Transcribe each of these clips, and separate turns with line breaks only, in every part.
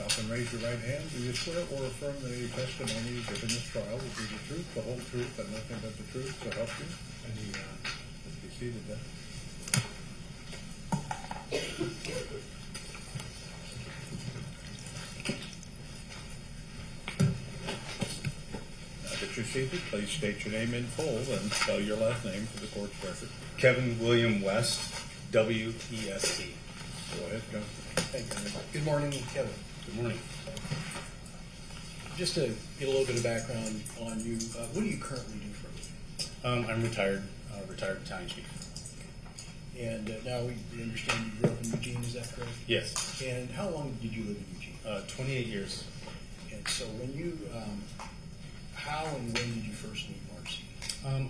yourself and raise your right hand. Do you swear or affirm the testimony given this trial will be the truth, the whole truth, and nothing but the truth to help you? And he be seated then. Now that you're seated, please state your name in full and spell your last name for the court's record.
Kevin William West, W-E-S-T.
Go ahead, John.
Thank you. Good morning, Kevin.
Good morning.
Just to get a little bit of background on you, what do you currently do for a living?
I'm retired battalion chief.
And now we understand you grew up in Eugene, is that correct?
Yes.
And how long did you live in Eugene?
28 years.
And so when you, how and when did you first meet Marcy?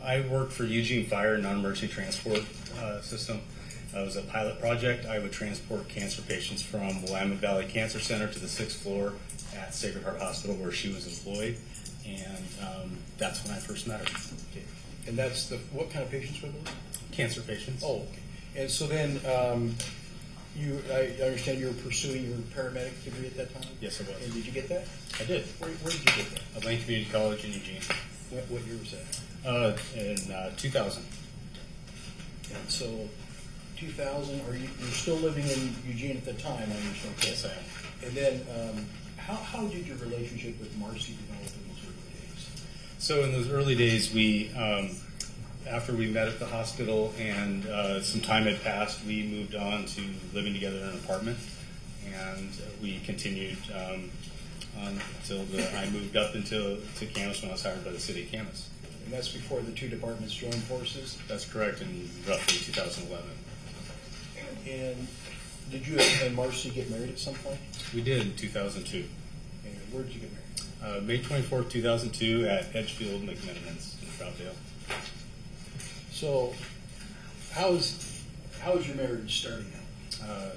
I worked for Eugene Fire Non-Emergency Transport System. It was a pilot project. I would transport cancer patients from Willamette Valley Cancer Center to the 6th floor at Sacred Heart Hospital where she was employed. And that's when I first met her.
Okay. And that's what kind of patients were those?
Cancer patients.
Oh, okay. And so then I understand you were pursuing your paramedic degree at that time?
Yes, I was.
And did you get that?
I did.
Where did you get that?
At Lane Community College in Eugene.
What year was that?
In 2000.
And so 2000, you're still living in Eugene at the time, I understand?
Yes, I am.
And then how did your relationship with Marcy develop in those early days?
So in those early days, we, after we met at the hospital and some time had passed, we moved on to living together in an apartment, and we continued until I moved up to Camas when I was hired by the city of Camas.
And that's before the two departments joined forces?
That's correct, in roughly 2011.
And did you and Marcy get married at some point?
We did in 2002.
And where did you get married?
May 24th, 2002 at Edgefield McMenamins in Troutdale.
So how is your marriage starting out?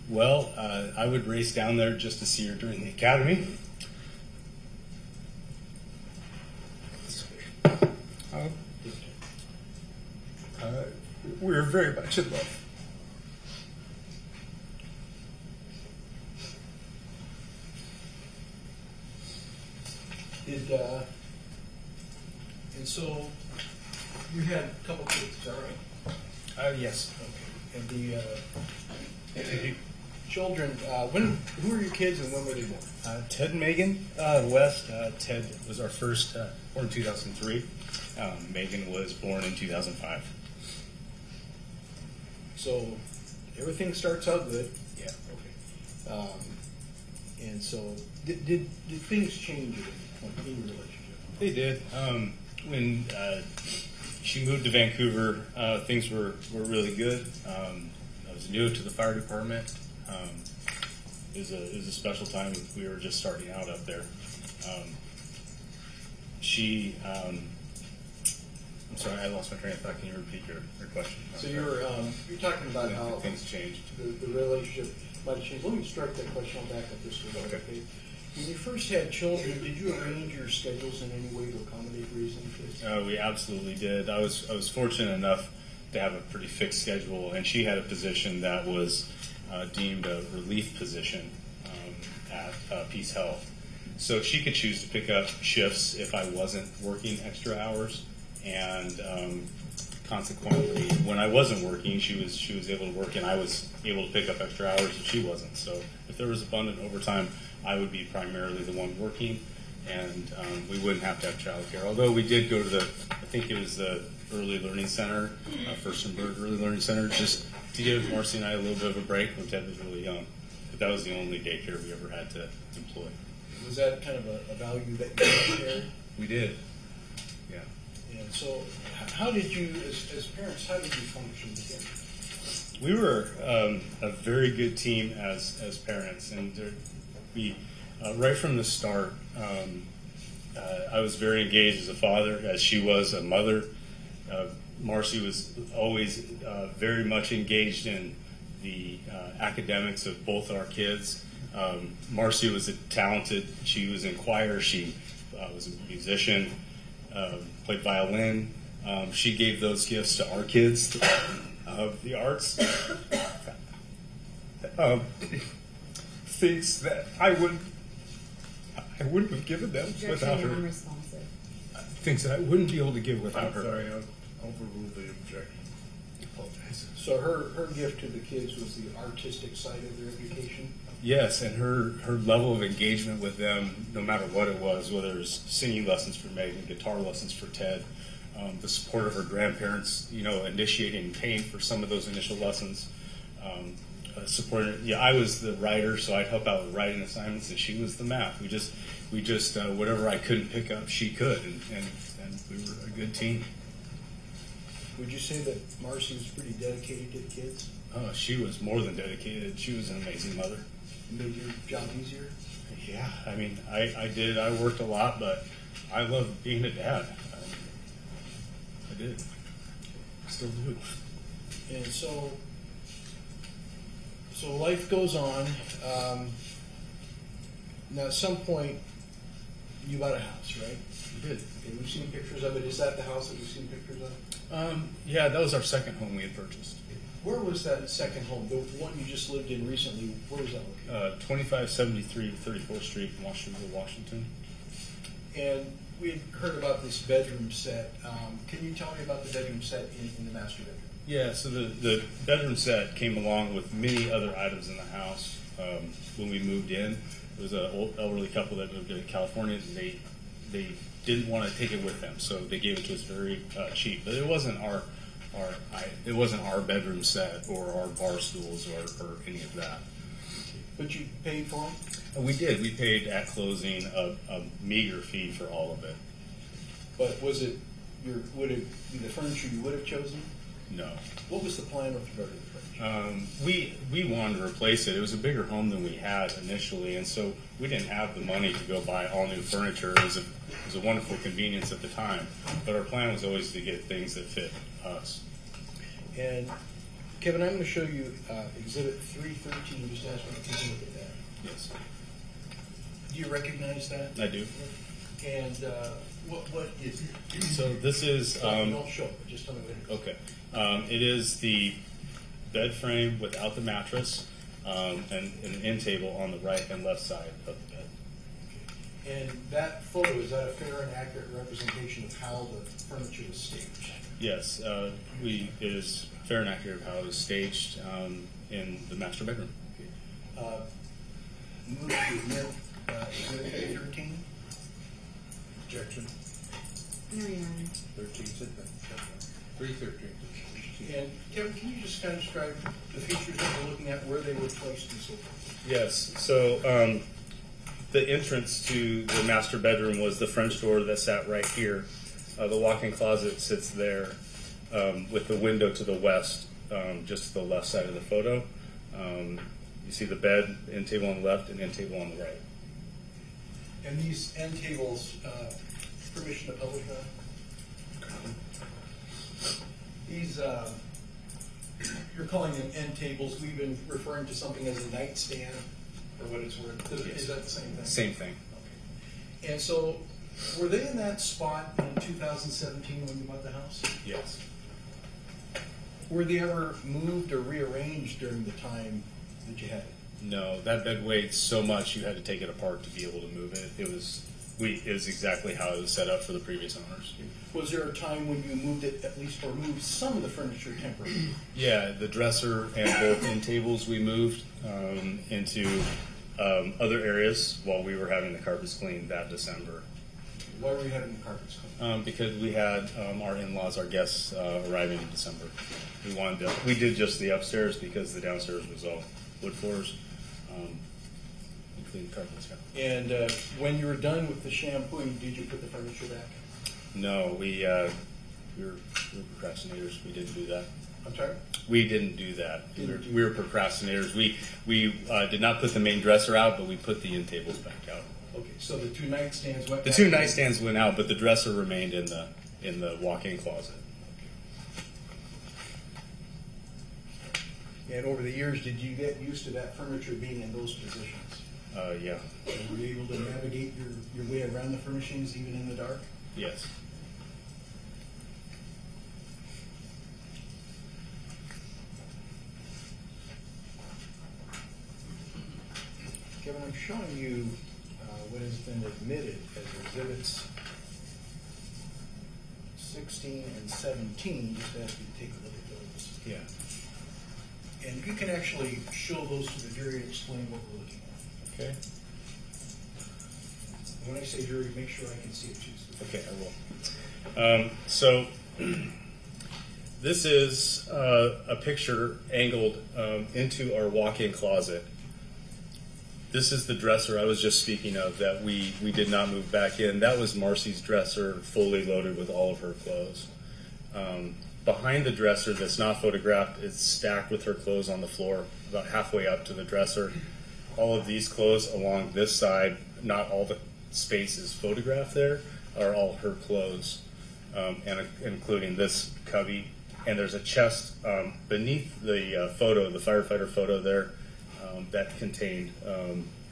Well, I would race down there just to see her during the academy. We were very much in love.
And so you had a couple kids, is that right?
Yes.
Okay. And the children, who were your kids and when were they born?
Ted and Megan West. Ted was our first, born in 2003. Megan was born in 2005.
So everything starts out good.
Yeah.
Okay. And so did things change at any point in your relationship?
They did. When she moved to Vancouver, things were really good. I was new to the fire department. It was a special time. We were just starting out up there. I'm sorry, I lost my train of thought. Can you repeat your question?
So you're talking about how
things changed.
The relationship might have changed. Let me start that question on back up this way.
Okay.
When you first had children, did you arrange your schedules in any way to accommodate raising kids?
We absolutely did. I was fortunate enough to have a pretty fixed schedule, and she had a position that was deemed a relief position at Peace Health. So she could choose to pick up shifts if I wasn't working extra hours, and consequently, when I wasn't working, she was able to work, and I was able to pick up extra hours if she wasn't. So if there was abundant overtime, I would be primarily the one working, and we wouldn't have to have childcare. Although we did go to I think it was the Early Learning Center, Furstenberg Early Learning Center, just to give Marcy and I a little bit of a break when Ted was really young. But that was the only daycare we ever had to employ.
Was that kind of a value that you shared?
We did, yeah.
And so how did you, as parents, how did you function together?
We were a very good team as parents, and we right from the start, I was very engaged as a father, as she was a mother. Marcy was always very much engaged in the academics of both our kids. Marcy was talented. She was in choir. She was a musician, played violin. She gave those gifts to our kids of the arts. things that I wouldn't have given them without
Objection
her.
non-responsive.
Things that I wouldn't be able to give without
I'm
her.
sorry, I overruled the objection.
Apologize.
So her gift to the kids was the artistic side of their education.
Yes, and her level of engagement with them, no matter what it was, whether it was singing lessons for Megan, guitar lessons for Ted, the support of her grandparents, initiating paying for some of those initial lessons, supporting. Yeah, I was the writer, so I'd help out with writing assignments, and she was the math. We just whatever I couldn't pick up, she could, and we were a good team.
Would you say that Marcy was pretty dedicated to the kids?
She was more than dedicated. She was an amazing mother.
Made your job easier?
Yeah, I mean, I did. I worked a lot, but I loved being a dad. I did. Still do.
And so life goes on. Now, at some point, you bought a house, right?
We did.
And we've seen pictures of it. Is that the house that we've seen pictures of?
Yeah, that was our second home we had purchased.
Where was that second home? The one you just lived in recently, where was that located?
2573 34th Street in Washington, Washington.
And we had heard about this bedroom set. Can you tell me about the bedroom set in the master bedroom?
Yeah, so the bedroom set came along with many other items in the house when we moved in. There was an old elderly couple that moved to California, and they didn't want to take it with them, so they gave it to us very cheap. But it wasn't our bedroom set or our bar stools or any of that.
But you paid for them?
We did. We paid at closing a meager fee for all of it.
But was it would it be the furniture you would have chosen?
No.
What was the plan with regard to the furniture?
We wanted to replace it. It was a bigger home than we had initially, and so we didn't have the money to go buy all new furniture. It was a wonderful convenience at the time, but our plan was always to get things that fit us.
And Kevin, I'm going to show you Exhibit 313. Just ask me to take a look at that.
Yes,
Do you recognize that?
I do.
And what is it?
So this is
Don't show it. Just tell me what it is.
okay. It is the bed frame without the mattress and an end table on the right and left side of the bed.
And that photo, is that a fair and accurate representation of how the furniture was staged?
Yes, it is fair and accurate how it was staged in the master bedroom.
Move to admit Exhibit 13.
Objection.
No, Your Honor.
13 said that. 313.
And Kevin, can you just kind of describe the features that we're looking at, where they were placed and so forth?
Yes, so the entrance to the master bedroom was the French door that sat right here. The walk-in closet sits there with the window to the west, just to the left side of the photo. You see the bed, end table on the left, and end table on the right.
And these end tables, permission to publish that? These, you're calling them end tables. We've been referring to something as a nightstand, for what it's worth. Is that the same thing?
Same thing.
Okay. And so, were they in that spot in 2017 when you bought the house?
Yes.
Were they ever moved or rearranged during the time that you had it?
No, that bed weighed so much you had to take it apart to be able to move it. It was exactly how it was set up for the previous owners.
Was there a time when you moved it at least, or moved some of the furniture temporarily?
Yeah, the dresser and both end tables we moved into other areas while we were having the carpets cleaned that December.
Why were you having the carpets cleaned?
Because we had our in-laws, our guests, arriving in December. We did just the upstairs because the downstairs was all wood floors. We cleaned the carpets. Yeah.
And when you were done with the shampooing, did you put the furniture back?
No, we were procrastinators. We didn't do that.
I'm sorry?
We didn't do that. We were procrastinators. We did not put the main dresser out, but we put the end tables back out.
Okay, so the two nightstands went
The
back?
two nightstands went out, but the dresser remained in the walk-in closet.
And over the years, did you get used to that furniture being in those positions?
Yeah.
Were you able to navigate your way around the furnishings even in the dark?
Yes.
Kevin, I'm showing you what has been admitted as exhibits 16 and 17. Just ask you to take a look at those.
Yeah.
And you can actually show those to the jury and explain what we're looking at.
Okay.
And when I say jury, make sure I can see it too.
Okay, I will. So this is a picture angled into our walk-in closet. This is the dresser I was just speaking of that we did not move back in. That was Marcy's dresser, fully loaded with all of her clothes. Behind the dresser that's not photographed, it's stacked with her clothes on the floor, about halfway up to the dresser. All of these clothes along this side, not all the space is photographed there, are all her clothes, and including this cubby. And there's a chest beneath the photo, the firefighter photo there, that contained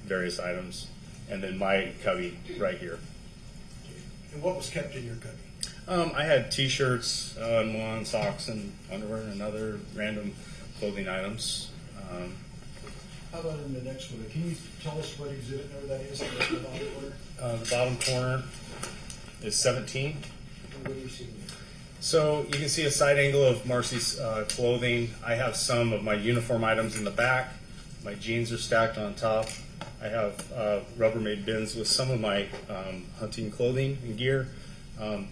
various items. And then my cubby right here.
And what was kept in your cubby?
I had T-shirts in one, socks and underwear and other random clothing items.
How about in the next one? Can you tell us what exhibit number that is? The bottom corner?
The bottom corner is 17.
And what do you see there?
So you can see a side angle of Marcy's clothing. I have some of my uniform items in the back. My jeans are stacked on top. I have Rubbermaid bins with some of my hunting clothing and gear. A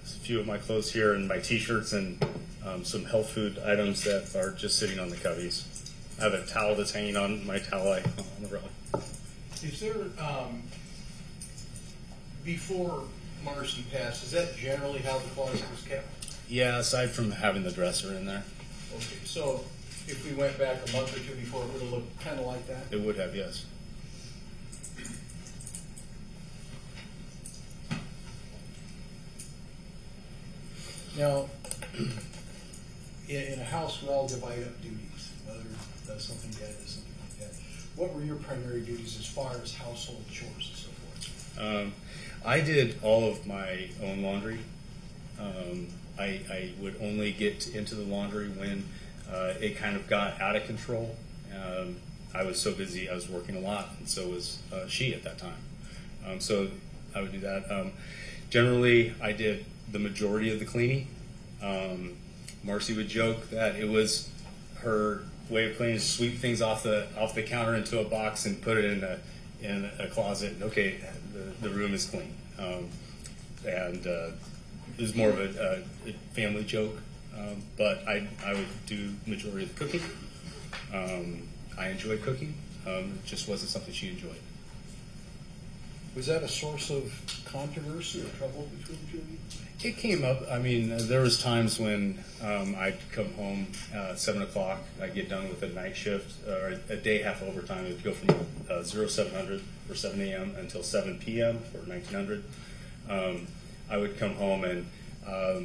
few of my clothes here and my T-shirts and some health food items that are just sitting on the cubbies. I have a towel that's hanging on my towel on the rug.
Is there, before Marcy passed, is that generally how the closet was kept?
Yeah, aside from having the dresser in there.
Okay, so if we went back a month or two before, it would have looked kind of like that?
It would have, yes.
Now, in a house, we all divide up duties. Mother does something, dad does something like that. What were your primary duties as far as household chores and so forth?
I did all of my own laundry. I would only get into the laundry when it kind of got out of control. I was so busy, I was working a lot, and so was she at that time. So I would do that. Generally, I did the majority of the cleaning. Marcy would joke that it was her way of cleaning, to sweep things off the counter into a box and put it in a closet. And okay, the room is clean. And it was more of a family joke. But I would do the majority of the cooking. I enjoyed cooking. It just wasn't something she enjoyed.
Was that a source of controversy or trouble between the two of you?
It came up. I mean, there was times when I'd come home 7 o'clock. I'd get done with a night shift or a day half overtime. It'd go from 0700 or 7 a.m. until 7 p.m. or 1900. I would come home and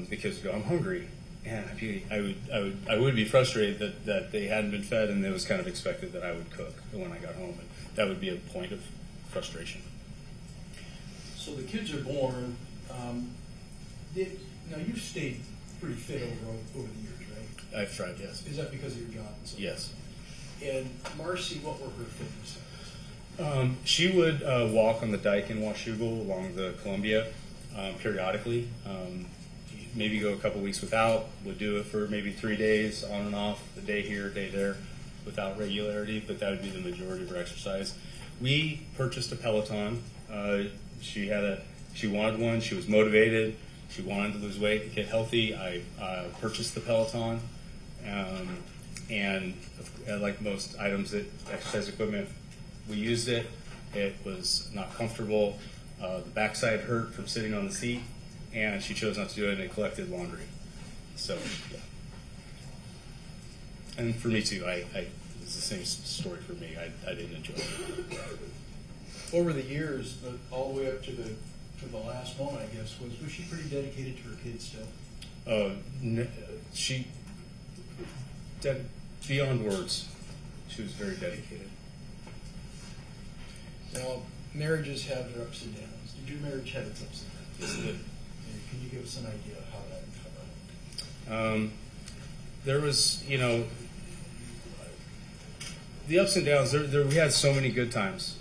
the kids would go, "I'm hungry," and I would be frustrated that they hadn't been fed, and it was kind of expected that I would cook when I got home, and that would be a point of frustration.
So the kids are born. Now you've stayed pretty fit over the years, right?
I've tried, yes.
Is that because of your job? And so
Yes.
And Marcy, what were her fitness habits?
She would walk on the dike in Washougal along the Columbia periodically. Maybe go a couple weeks without. Would do it for maybe 3 days on and off, a day here, a day there, without regularity. But that would be the majority of her exercise. We purchased a Peloton. She wanted one. She was motivated. She wanted to lose weight, get healthy. I purchased the Peloton, and like most items that exercise equipment, we used it. It was not comfortable. The backside hurt from sitting on the seat, and she chose not to do it, and it collected laundry. So, yeah. And for me too, it's the same story for me. I didn't enjoy it.
Over the years, all the way up to the last moment, I guess, was she pretty dedicated to her kids still?
She beyond words. She was very dedicated.
Now, marriages have their ups and downs. Did your marriage have its ups and downs?
Yes, it did.
Can you give us an idea of how that went?
There was, the ups and downs. We had so many good times.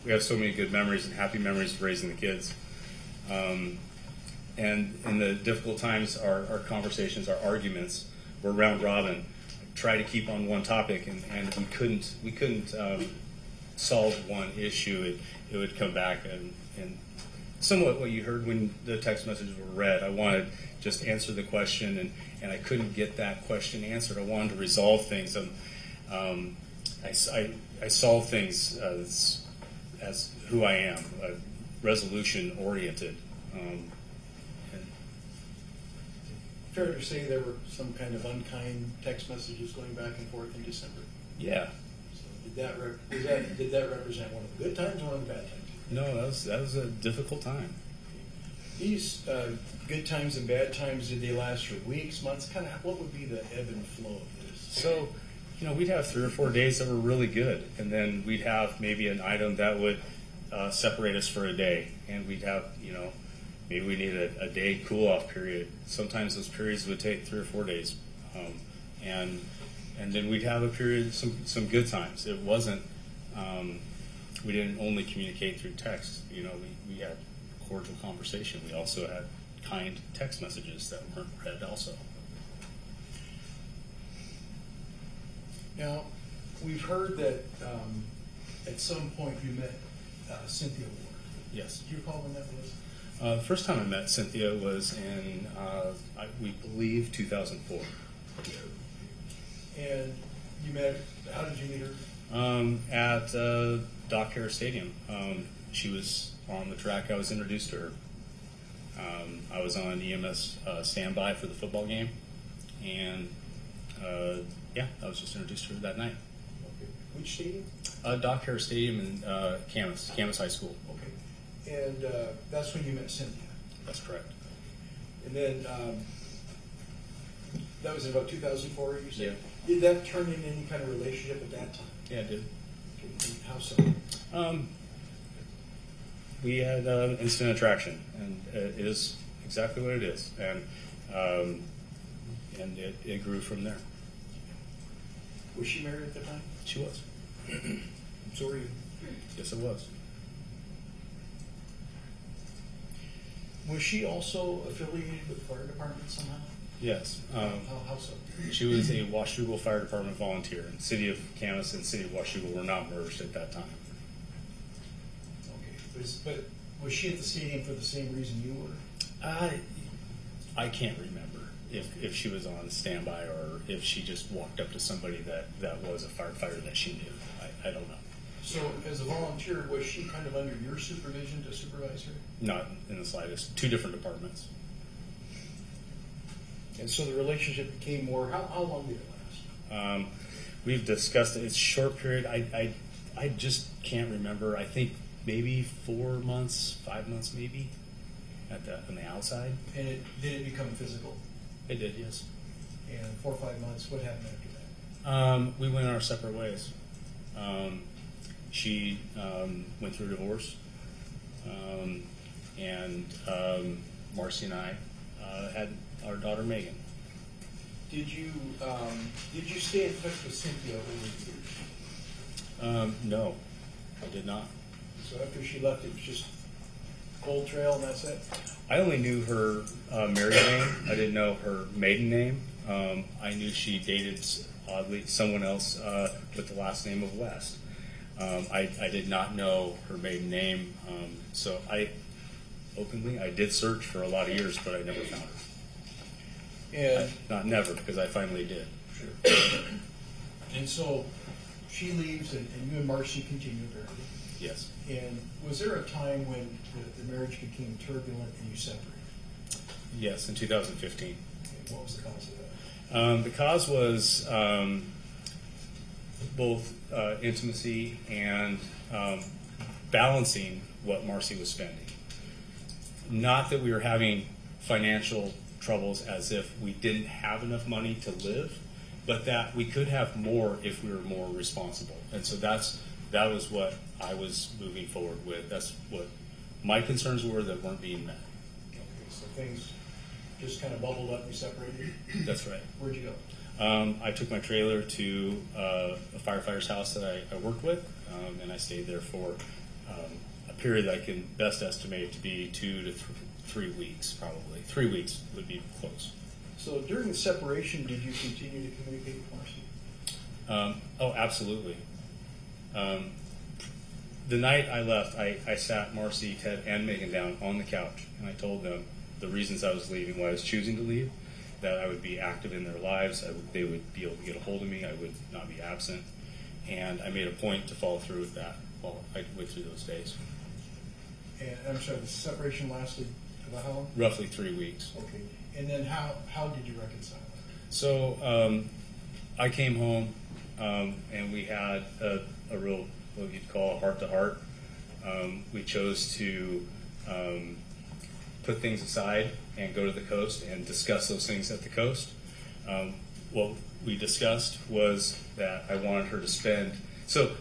we have so many good memories and happy memories of raising the kids. And in the difficult times, our conversations, our arguments were round robin. Try to keep on one topic, and we couldn't solve one issue. It would come back and somewhat what you heard when the text messages were read. I wanted just answer the question, and I couldn't get that question answered. I wanted to resolve things. I solve things as who I am, resolution oriented.
Fair to say there were some kind of unkind text messages going back and forth in December.
Yeah.
So did that represent one of the good times or one of the bad times?
No, that was a difficult time.
These good times and bad times, did they last for weeks, months? Kind of, what would be the ebb and flow of this?
So, we'd have 3 or 4 days that were really good, and then we'd have maybe an item that would separate us for a day, and we'd have, maybe we needed a day cool-off period. Sometimes those periods would take 3 or 4 days, and then we'd have a period, some good times. It wasn't, we didn't only communicate through text. We had cordial conversation. We also had kind text messages that weren't read also.
Now, we've heard that at some point you met Cynthia Ward.
Yes.
Do you recall when that was?
The first time I met Cynthia was in, we believe, 2004.
And you met, how did you meet her?
At Dock Harris Stadium. She was on the track. I was introduced to her. I was on EMS standby for the football game, and I was just introduced to her that night.
Okay. Which stadium?
Dock Harris Stadium in Camas High School.
Okay. And that's when you met Cynthia.
That's correct.
And then that was in about 2004, you said?
Yeah.
Did that turn into any kind of relationship at that time?
Yeah, it did.
Okay. How so?
We had instant attraction, and it is exactly what it is, and it grew from there.
Was she married at the time?
She was.
So were you?
Yes, it was.
Was she also affiliated with the fire department somehow?
Yes.
How so?
She was a Washougal Fire Department volunteer. And City of Camas and City of Washougal were not merged at that time.
Okay. But was she at the stadium for the same reason you were?
I can't remember if she was on standby or if she just walked up to somebody that was a firefighter that she knew. I don't know.
So as a volunteer, was she kind of under your supervision to supervise her?
Not in the slightest. 2 different departments.
And so the relationship became more, how long did it last?
We've discussed it. It's a short period. I just can't remember. I think maybe 4 months, 5 months maybe on the outside.
And did it become physical?
It did, yes.
And 4 or 5 months, what happened after that?
We went our separate ways. She went through a divorce, and Marcy and I had our daughter Megan.
Did you stay in touch with Cynthia over the years?
No, I did not.
So after she left, it was just cold trail and that's it?
I only knew her married name. I didn't know her maiden name. I knew she dated, oddly, someone else with the last name of West. I did not know her maiden name, so I did search for a lot of years, but I never found her.
And
Not never, because I finally did.
sure. And so she leaves, and you and Marcy continue apparently.
Yes.
And was there a time when the marriage became turbulent and you separated?
Yes, in 2015.
Okay, what was the cause of that?
The cause was both intimacy and balancing what Marcy was spending. Not that we were having financial troubles as if we didn't have enough money to live, but that we could have more if we were more responsible. And so that was what I was moving forward with. That's what my concerns were that weren't being met.
Okay, so things just kind of bubbled up and you separated?
That's right.
Where'd you
I took my trailer to a firefighter's house that I worked with, and I stayed there for a period that I can best estimate to be 2 to 3 weeks, probably. 3 weeks would be close.
So during the separation, did you continue to communicate with Marcy?
Oh, absolutely. The night I left, I sat Marcy, Ted, and Megan down on the couch, and I told them the reasons I was leaving, why I was choosing to leave, that I would be active in their lives, they would be able to get a hold of me, I would not be absent, and I made a point to follow through with that while I went through those days.
And I'm sorry, the separation lasted about how long?
Roughly 3 weeks.
Okay. And then how did you reconcile that?
So I came home, and we had a real, what you'd call a heart-to-heart. We chose to put things aside and go to the coast and discuss those things at the coast. What we discussed was that I wanted her to spend, so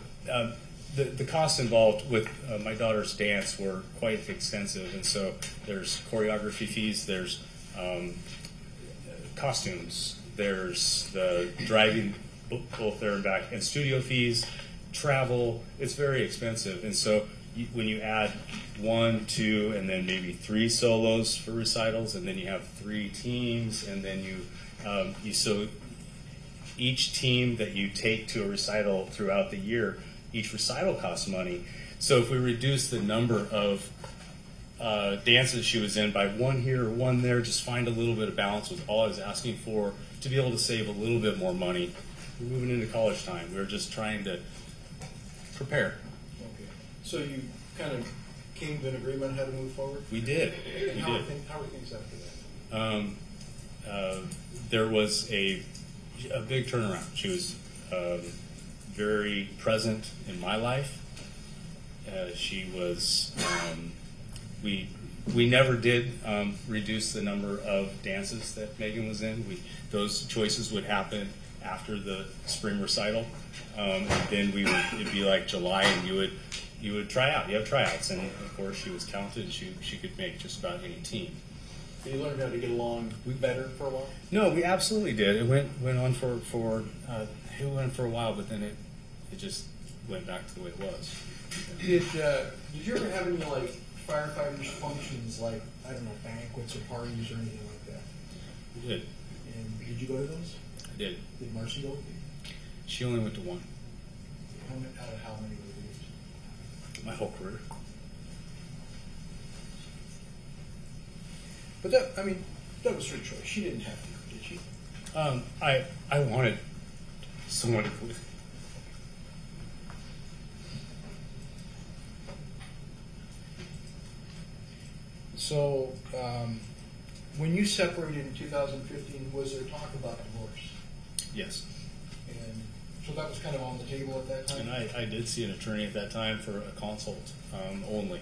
the costs involved with my daughter's dance were quite extensive, and so there's choreography fees, there's costumes, there's the driving both there and back, and studio fees, travel. It's very expensive, and so when you add 1, 2, and then maybe 3 solos for recitals, and then you have 3 teams, and then so each team that you take to a recital throughout the year, each recital costs money. So if we reduce the number of dances she was in by 1 here or 1 there, just find a little bit of balance was all I was asking for, to be able to save a little bit more money. We're moving into college time. We were just trying to prepare.
Okay. So you kind of came to an agreement on how to move forward?
We did.
And how were things after that?
There was a big turnaround. She was very present in my life. She was. We never did reduce the number of dances that Megan was in. Those choices would happen after the spring recital, and then it'd be like July, and you would try out. You have tryouts, and of course she was talented. And she could make just about any team.
So you learned how to get along better for a while?
No, we absolutely did. It went on for it went for a while, but then it just went back to the way it was.
Did you ever have any like firefighters functions like, I don't know, banquets or parties or anything like that?
We did.
And did you go to those?
I did.
Did Marcy go with you?
She only went to 1.
Out of how many were these?
My whole career.
But that was her choice. She didn't have to, did she?
I wanted someone to go with.
So, when you separated in 2015, was there talk about divorce?
Yes.
And so that was kind of on the table at that time?
And I did see an attorney at that time for a consult only.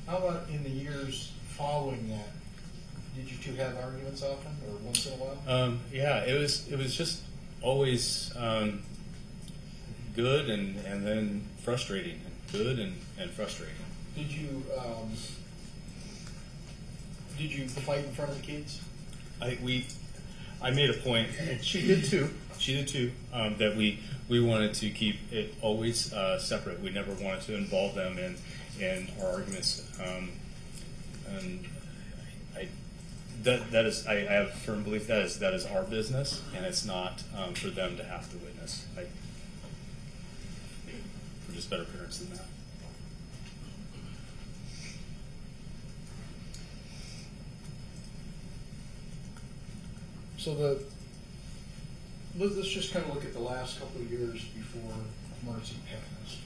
How about in the years following that? Did you two have arguments often, or once in a while?
Yeah, it was just always good and then frustrating, and good and frustrating.
Did you fight in front of the kids?
I made a point, and she did too. That we wanted to keep it always separate. We never wanted to involve them in our arguments. And I have a firm belief that is our business, and it's not for them to have to witness. We're just better parents than that.
So let's just kind of look at the last couple of years before Marcy passed.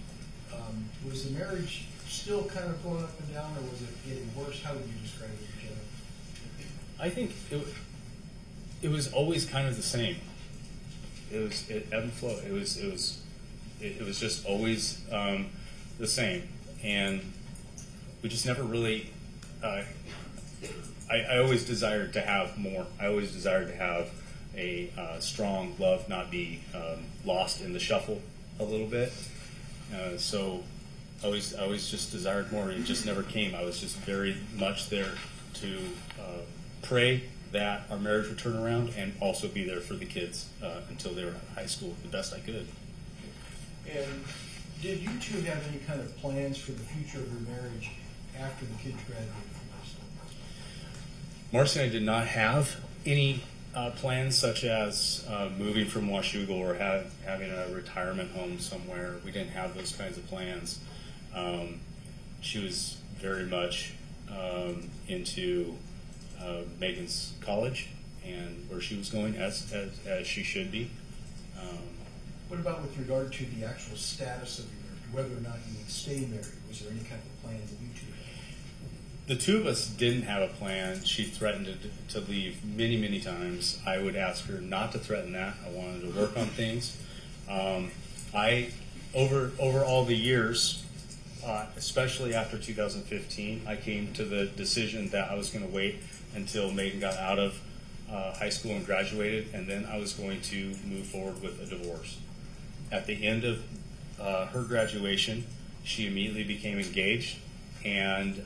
Was the marriage still kind of going up and down, or was it getting worse? How would you describe it, Joe?
I think it was always kind of the same. It ebbed and flowed. It was just always the same, and we just never really. I always desired to have more. I always desired to have a strong love, not be lost in the shuffle a little bit. So I always just desired more. It just never came. I was just very much there to pray that our marriage would turn around and also be there for the kids until they were in high school the best I could.
And did you two have any kind of plans for the future of your marriage after the kids graduated from high school?
Marcy and I did not have any plans such as moving from Washougal or having a retirement home somewhere. We didn't have those kinds of plans. She was very much into Megan's college and where she was going, as she should be.
What about with regard to the actual status of your marriage, whether or not you would stay married? Was there any kind of plan that you two had?
The two of us didn't have a plan. She threatened to leave many, many times. I would ask her not to threaten that. I wanted to work on things. Over all the years, especially after 2015, I came to the decision that I was going to wait until Megan got out of high school and graduated, and then I was going to move forward with a divorce. At the end of her graduation, she immediately became engaged, and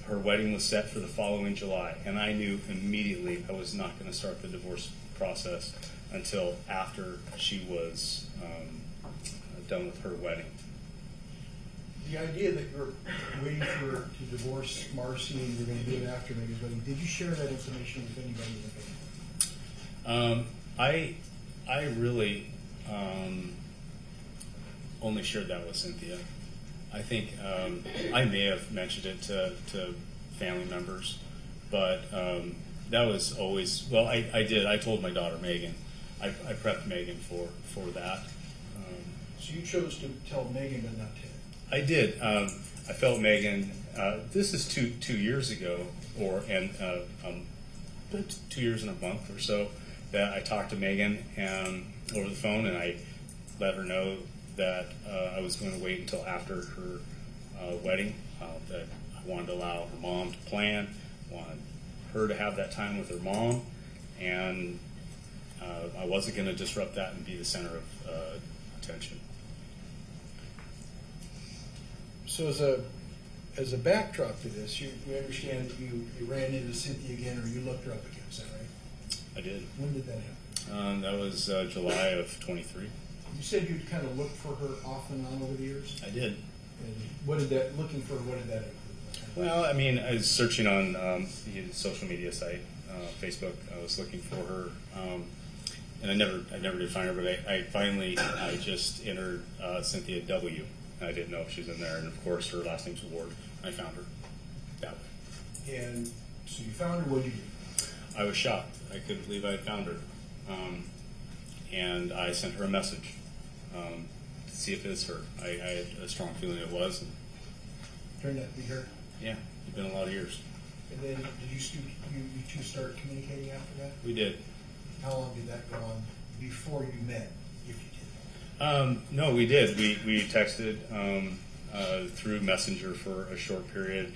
her wedding was set for the following July. And I knew immediately I was not going to start the divorce process until after she was done with her wedding.
The idea that you're waiting for her to divorce Marcy and you're going to do it after Megan's wedding, did you share that information with anybody in the family?
I really only shared that with Cynthia. I think I may have mentioned it to family members, but that was always, well, I did. I told my daughter Megan. I prepped Megan for that.
So you chose to tell Megan but not Ted.
I did. I felt Megan. This is two years ago, but 2 years and a month or so, that I talked to Megan over the phone, and I let her know that I was going to wait until after her wedding. That I wanted to allow her mom to plan, wanted her to have that time with her mom, and I wasn't going to disrupt that and be the center of attention.
So as a backdrop to this, we understand that you ran into Cynthia again, or you looked her up again. Is that right?
I did.
When did that happen?
That was July of 23.
You said you'd kind of looked for her off and on over the years.
I did.
And what did that include?
Well, I mean, I was searching on the social media site, Facebook. I was looking for her, and I never did find her. But I just entered Cynthia W. I didn't know if she was in there, and of course her last name's Ward. I found her that way.
And so you found her. What did you do?
I was shocked. I couldn't believe I had found her, and I sent her a message to see if it's her. I had a strong feeling it was. And
turned out to be her.
yeah, it's been a lot of years.
And then did you two start communicating after that?
We did.
How long did that go on before you met, if you did?
No, we did. We texted through Messenger for a short period.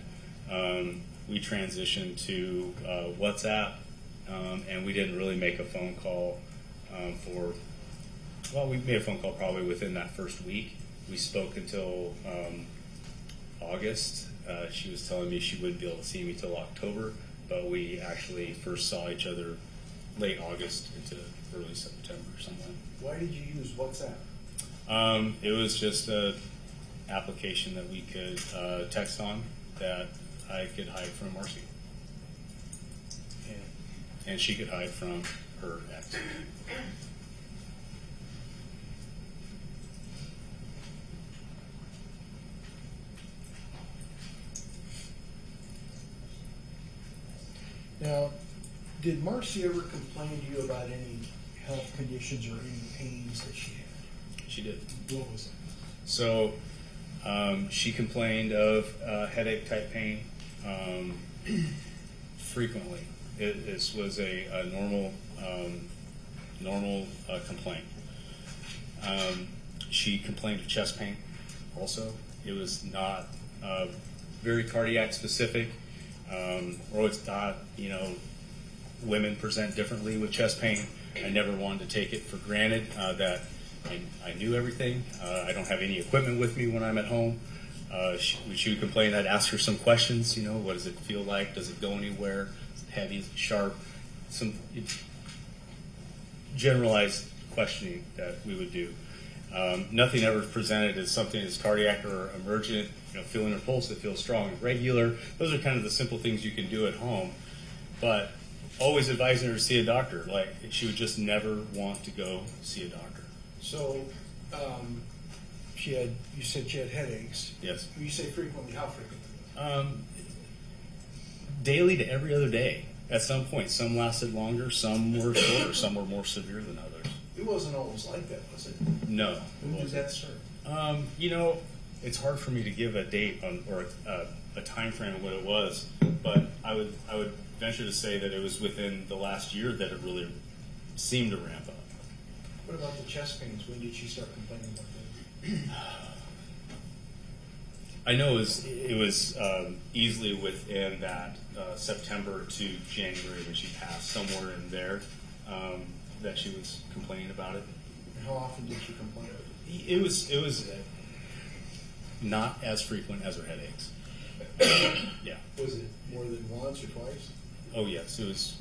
We transitioned to WhatsApp, and we didn't really make a phone call we made a phone call probably within that first week. We spoke until August. She was telling me she wouldn't be able to see me till October, but we actually first saw each other late August into early September sometime.
Why did you use WhatsApp?
It was just an application that we could text on that I could hide from Marcy. And she could hide from her ex.
Now, did Marcy ever complain to you about any health conditions or any pains that she had?
She did.
What was that?
So she complained of headache type pain frequently. This was a normal complaint. She complained of chest pain also. It was not very cardiac specific. Or it's not, women present differently with chest pain. I never wanted to take it for granted that I knew everything. I don't have any equipment with me when I'm at home. She would complain. I'd ask her some questions. What does it feel like? Does it go anywhere? Is it heavy? Is it sharp? some generalized questioning that we would do. Nothing ever presented as something as cardiac or emergent, feeling her pulse that feels strong and regular. Those are kind of the simple things you can do at home. But always advising her to see a doctor. Like, she would just never want to go see a doctor.
So, you said she had headaches.
Yes.
You say frequently, how frequently?
Daily to every other day. At some point, some lasted longer, some were shorter, some were more severe than others.
It wasn't always like that, was it?
No.
When did that start?
It's hard for me to give a date or a time frame of what it was, but I would venture to say that it was within the last year that it really seemed to ramp up.
What about the chest pains? When did she start complaining about that?
I know it was easily within that September to January when she passed, somewhere in there, that she was complaining about it.
And how often did she complain?
It was not as frequent as her headaches. Yeah.
Was it more than once or twice?
Oh yes, it was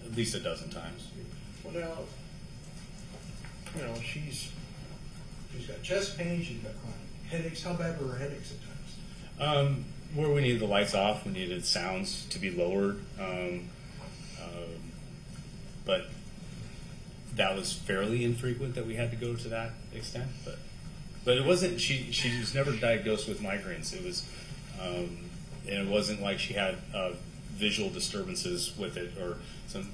at least a dozen times.
Well, now, she's got chest pain, she's got chronic headaches. How bad were her headaches at times?
Where we needed the lights off, we needed sounds to be lowered, but that was fairly infrequent that we had to go to that extent. But it wasn't. She was never diagnosed with migraines. It was, and it wasn't like she had visual disturbances with it or some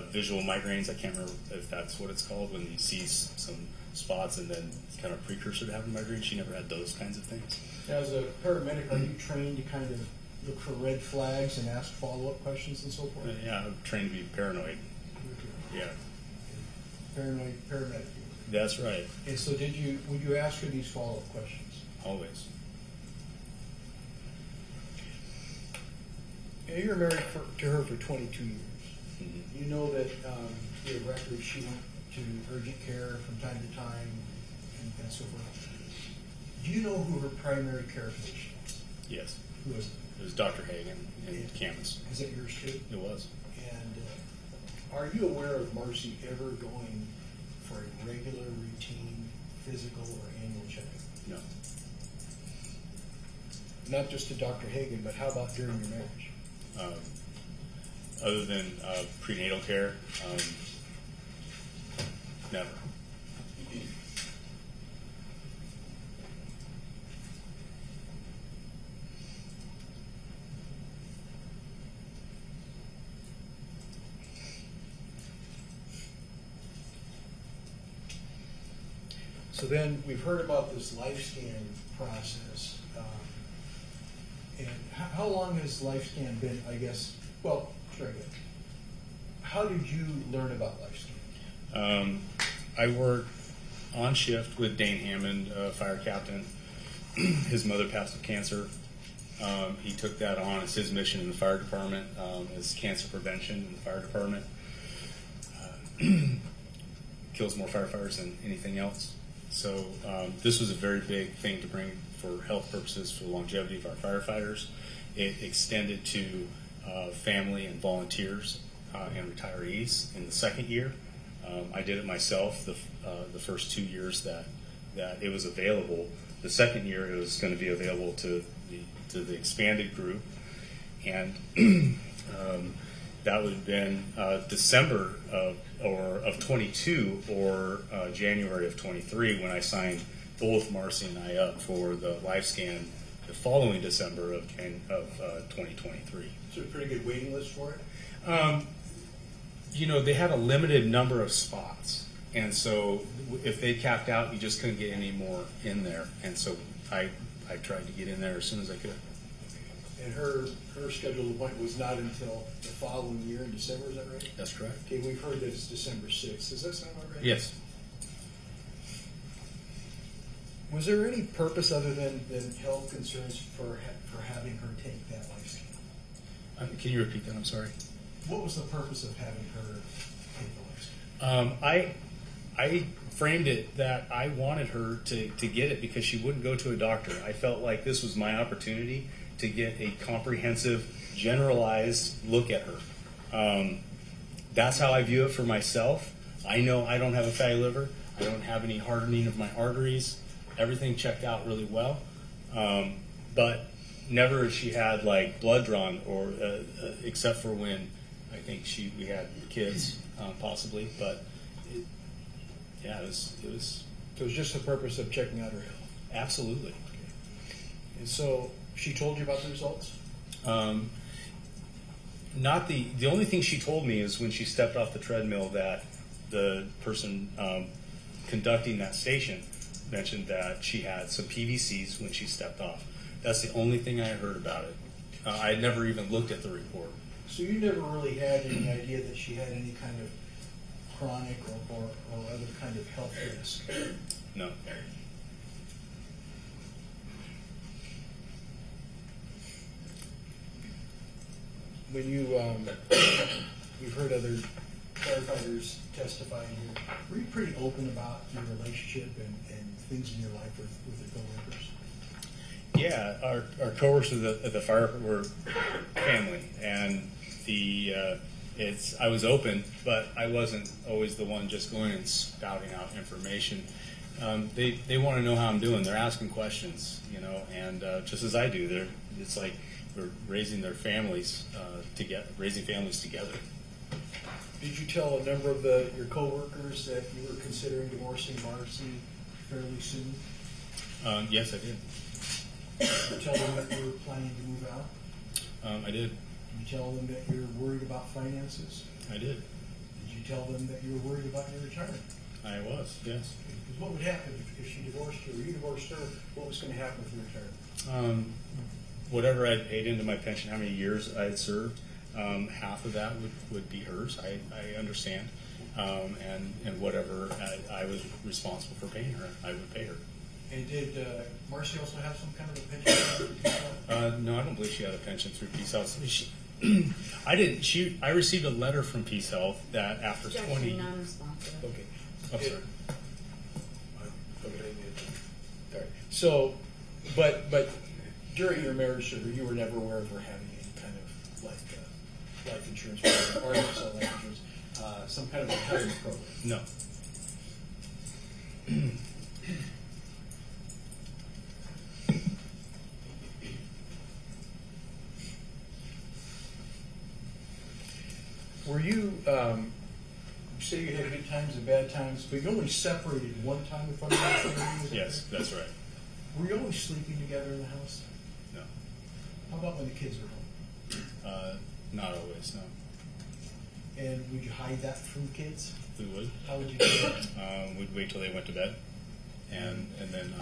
visual migraines. I can't remember if that's what it's called when you see some spots and then it's kind of precursor to having migraine. She never had those kinds of things.
Now, as a paramedic, are you trained to kind of look for red flags and ask follow-up questions and so forth?
Yeah, I'm trained to be paranoid. Yeah,
Paranoid paramedic.
that's right.
And so would you ask her these follow-up questions?
Always.
Now, you were married to her for 22 years.
Mm-hmm.
You know that you have records, she went to urgent care from time to time and so forth. Do you know who her primary care physician was?
Yes.
Who was it?
It was Dr. Hagan in Camas.
Is that yours too?
It was.
And are you aware of Marcy ever going for a regular, routine, physical, or annual checkup?
No.
Not just to Dr. Hagan, but how about during your marriage?
Other than prenatal care, never.
So then we've heard about this LifeScan process. And how long has LifeScan been, I guess, well, very good. How did you learn about LifeScan?
I worked on shift with Dane Hammond, fire captain. His mother passed of cancer. He took that on as his mission in the fire department, as cancer prevention in the fire department. Kills more firefighters than anything else. So this was a very big thing to bring for health purposes, for the longevity of our firefighters. It extended to family and volunteers and retirees in the second year. I did it myself the first 2 years that it was available. The second year it was going to be available to the expanded group, and that would have been December of 22 or January of 23 when I signed both Marcy and I up for the LifeScan the following December of 2023.
So a pretty good waiting list for it?
They had a limited number of spots, and so if they capped out, you just couldn't get any more in there. And so I tried to get in there as soon as I could.
And her scheduled appointment was not until the following year in December, is that right?
That's correct.
Okay, we've heard that it's December 6th. Does that sound about right?
Yes.
Was there any purpose other than health concerns for having her take that LifeScan?
Can you repeat that? I'm sorry.
What was the purpose of having her take the LifeScan?
I framed it that I wanted her to get it because she wouldn't go to a doctor. I felt like this was my opportunity to get a comprehensive, generalized look at her. that's how I view it for myself. I know I don't have a fatty liver. I don't have any hardening of my arteries. Everything checked out really well. But never has she had like blood drawn, or except for when I think we had kids, possibly. But it was
So it was just the purpose of checking out her health.
absolutely.
And so she told you about the results?
Not the only thing she told me is when she stepped off the treadmill that the person conducting that station mentioned that she had some PVCs when she stepped off. That's the only thing I heard about it. I had never even looked at the report.
So you never really had any idea that she had any kind of chronic or other kind of health risk?
No.
When we've heard other firefighters testify here, were you pretty open about your relationship and things in your life with the coworkers?
Yeah, our coworkers at the fire were family, and I was open, but I wasn't always the one just going and spouting out information. They want to know how I'm doing. They're asking questions, and just as I do, it's like we're raising their families together, raising families together.
Did you tell a number of your coworkers that you were considering divorcing Marcy fairly soon?
Yes, I did.
Did you tell them that you were planning to move out?
I did.
Did you tell them that you're worried about finances?
I did.
Did you tell them that you were worried about your retirement?
I was, yes.
Because what would happen if she divorced you or you divorced her? What was going to happen with your retirement?
Whatever I paid into my pension, how many years I had served, half of that would be hers. I understand. And whatever I was responsible for paying her, I would pay her.
And did Marcy also have some kind of a pension?
No, I don't believe she had a pension through Peace Health. I didn't. I received a letter from Peace Health that after 20.
Non-responsive.
Okay.
I'm sorry.
Okay. All right. So, but during your marriage to her, you were never aware of her having any kind of life insurance program, or not life insurance, some kind of retirement program.
No.
Were you say you had good times and bad times, but you only separated one time in front of your family?
Yes, that's right.
Were you always sleeping together in the house?
No.
How about when the kids were home?
Not always. No.
And would you hide that from the kids?
We would.
How would you do that?
We'd wait till they went to bed, and then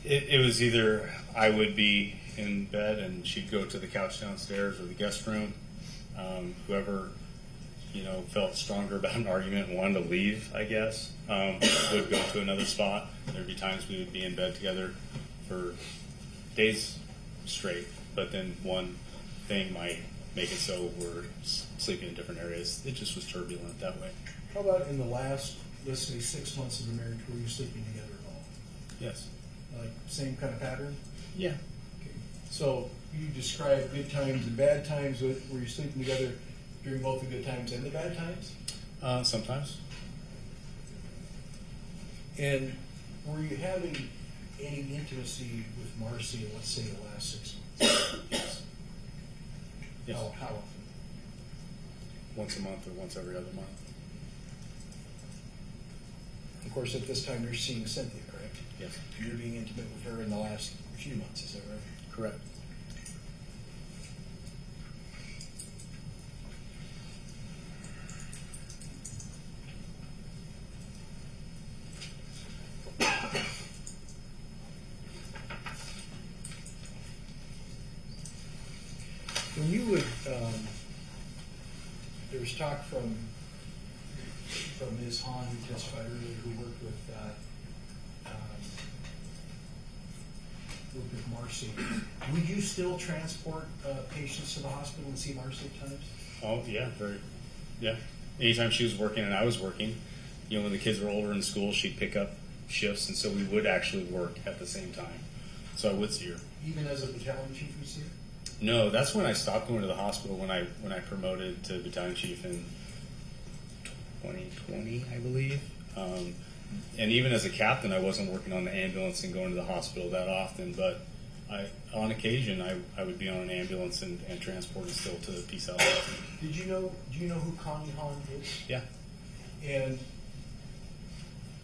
it was either I would be in bed and she'd go to the couch downstairs or the guest room. Whoever felt stronger about an argument and wanted to leave, I guess, would go to another spot. There'd be times we would be in bed together for days straight, but then one thing might make it so we're sleeping in different areas. It just was turbulent that way.
How about in the last, let's say, 6 months of the marriage, were you sleeping together at all?
Yes.
Like same kind of pattern?
Yeah.
Okay. So you described good times and bad times. Were you sleeping together during both the good times and the bad times?
Sometimes.
And were you having any intimacy with Marcy in, let's say, the last 6 months?
Yes. Yes.
How often?
Once a month or once every other month.
Of course, at this time, you're seeing Cynthia, correct?
Yes.
You're being intimate with her in the last few months, is that right?
Correct.
When you would, there was talk from Ms. Hahn, who testified earlier, who worked with Marcy. Would you still transport patients to the hospital and see Marcy at times?
Oh yeah, yeah. Anytime she was working and I was working, when the kids were older in school, she'd pick up shifts, and so we would actually work at the same time. So I would see her.
Even as a battalion chief, you see her?
No, that's when I stopped going to the hospital when I promoted to battalion chief in 2020, I believe. And even as a captain, I wasn't working on the ambulance and going to the hospital that often, but on occasion, I would be on an ambulance and transported still to Peace Out.
Do you know who Connie Holland is?
Yeah.
And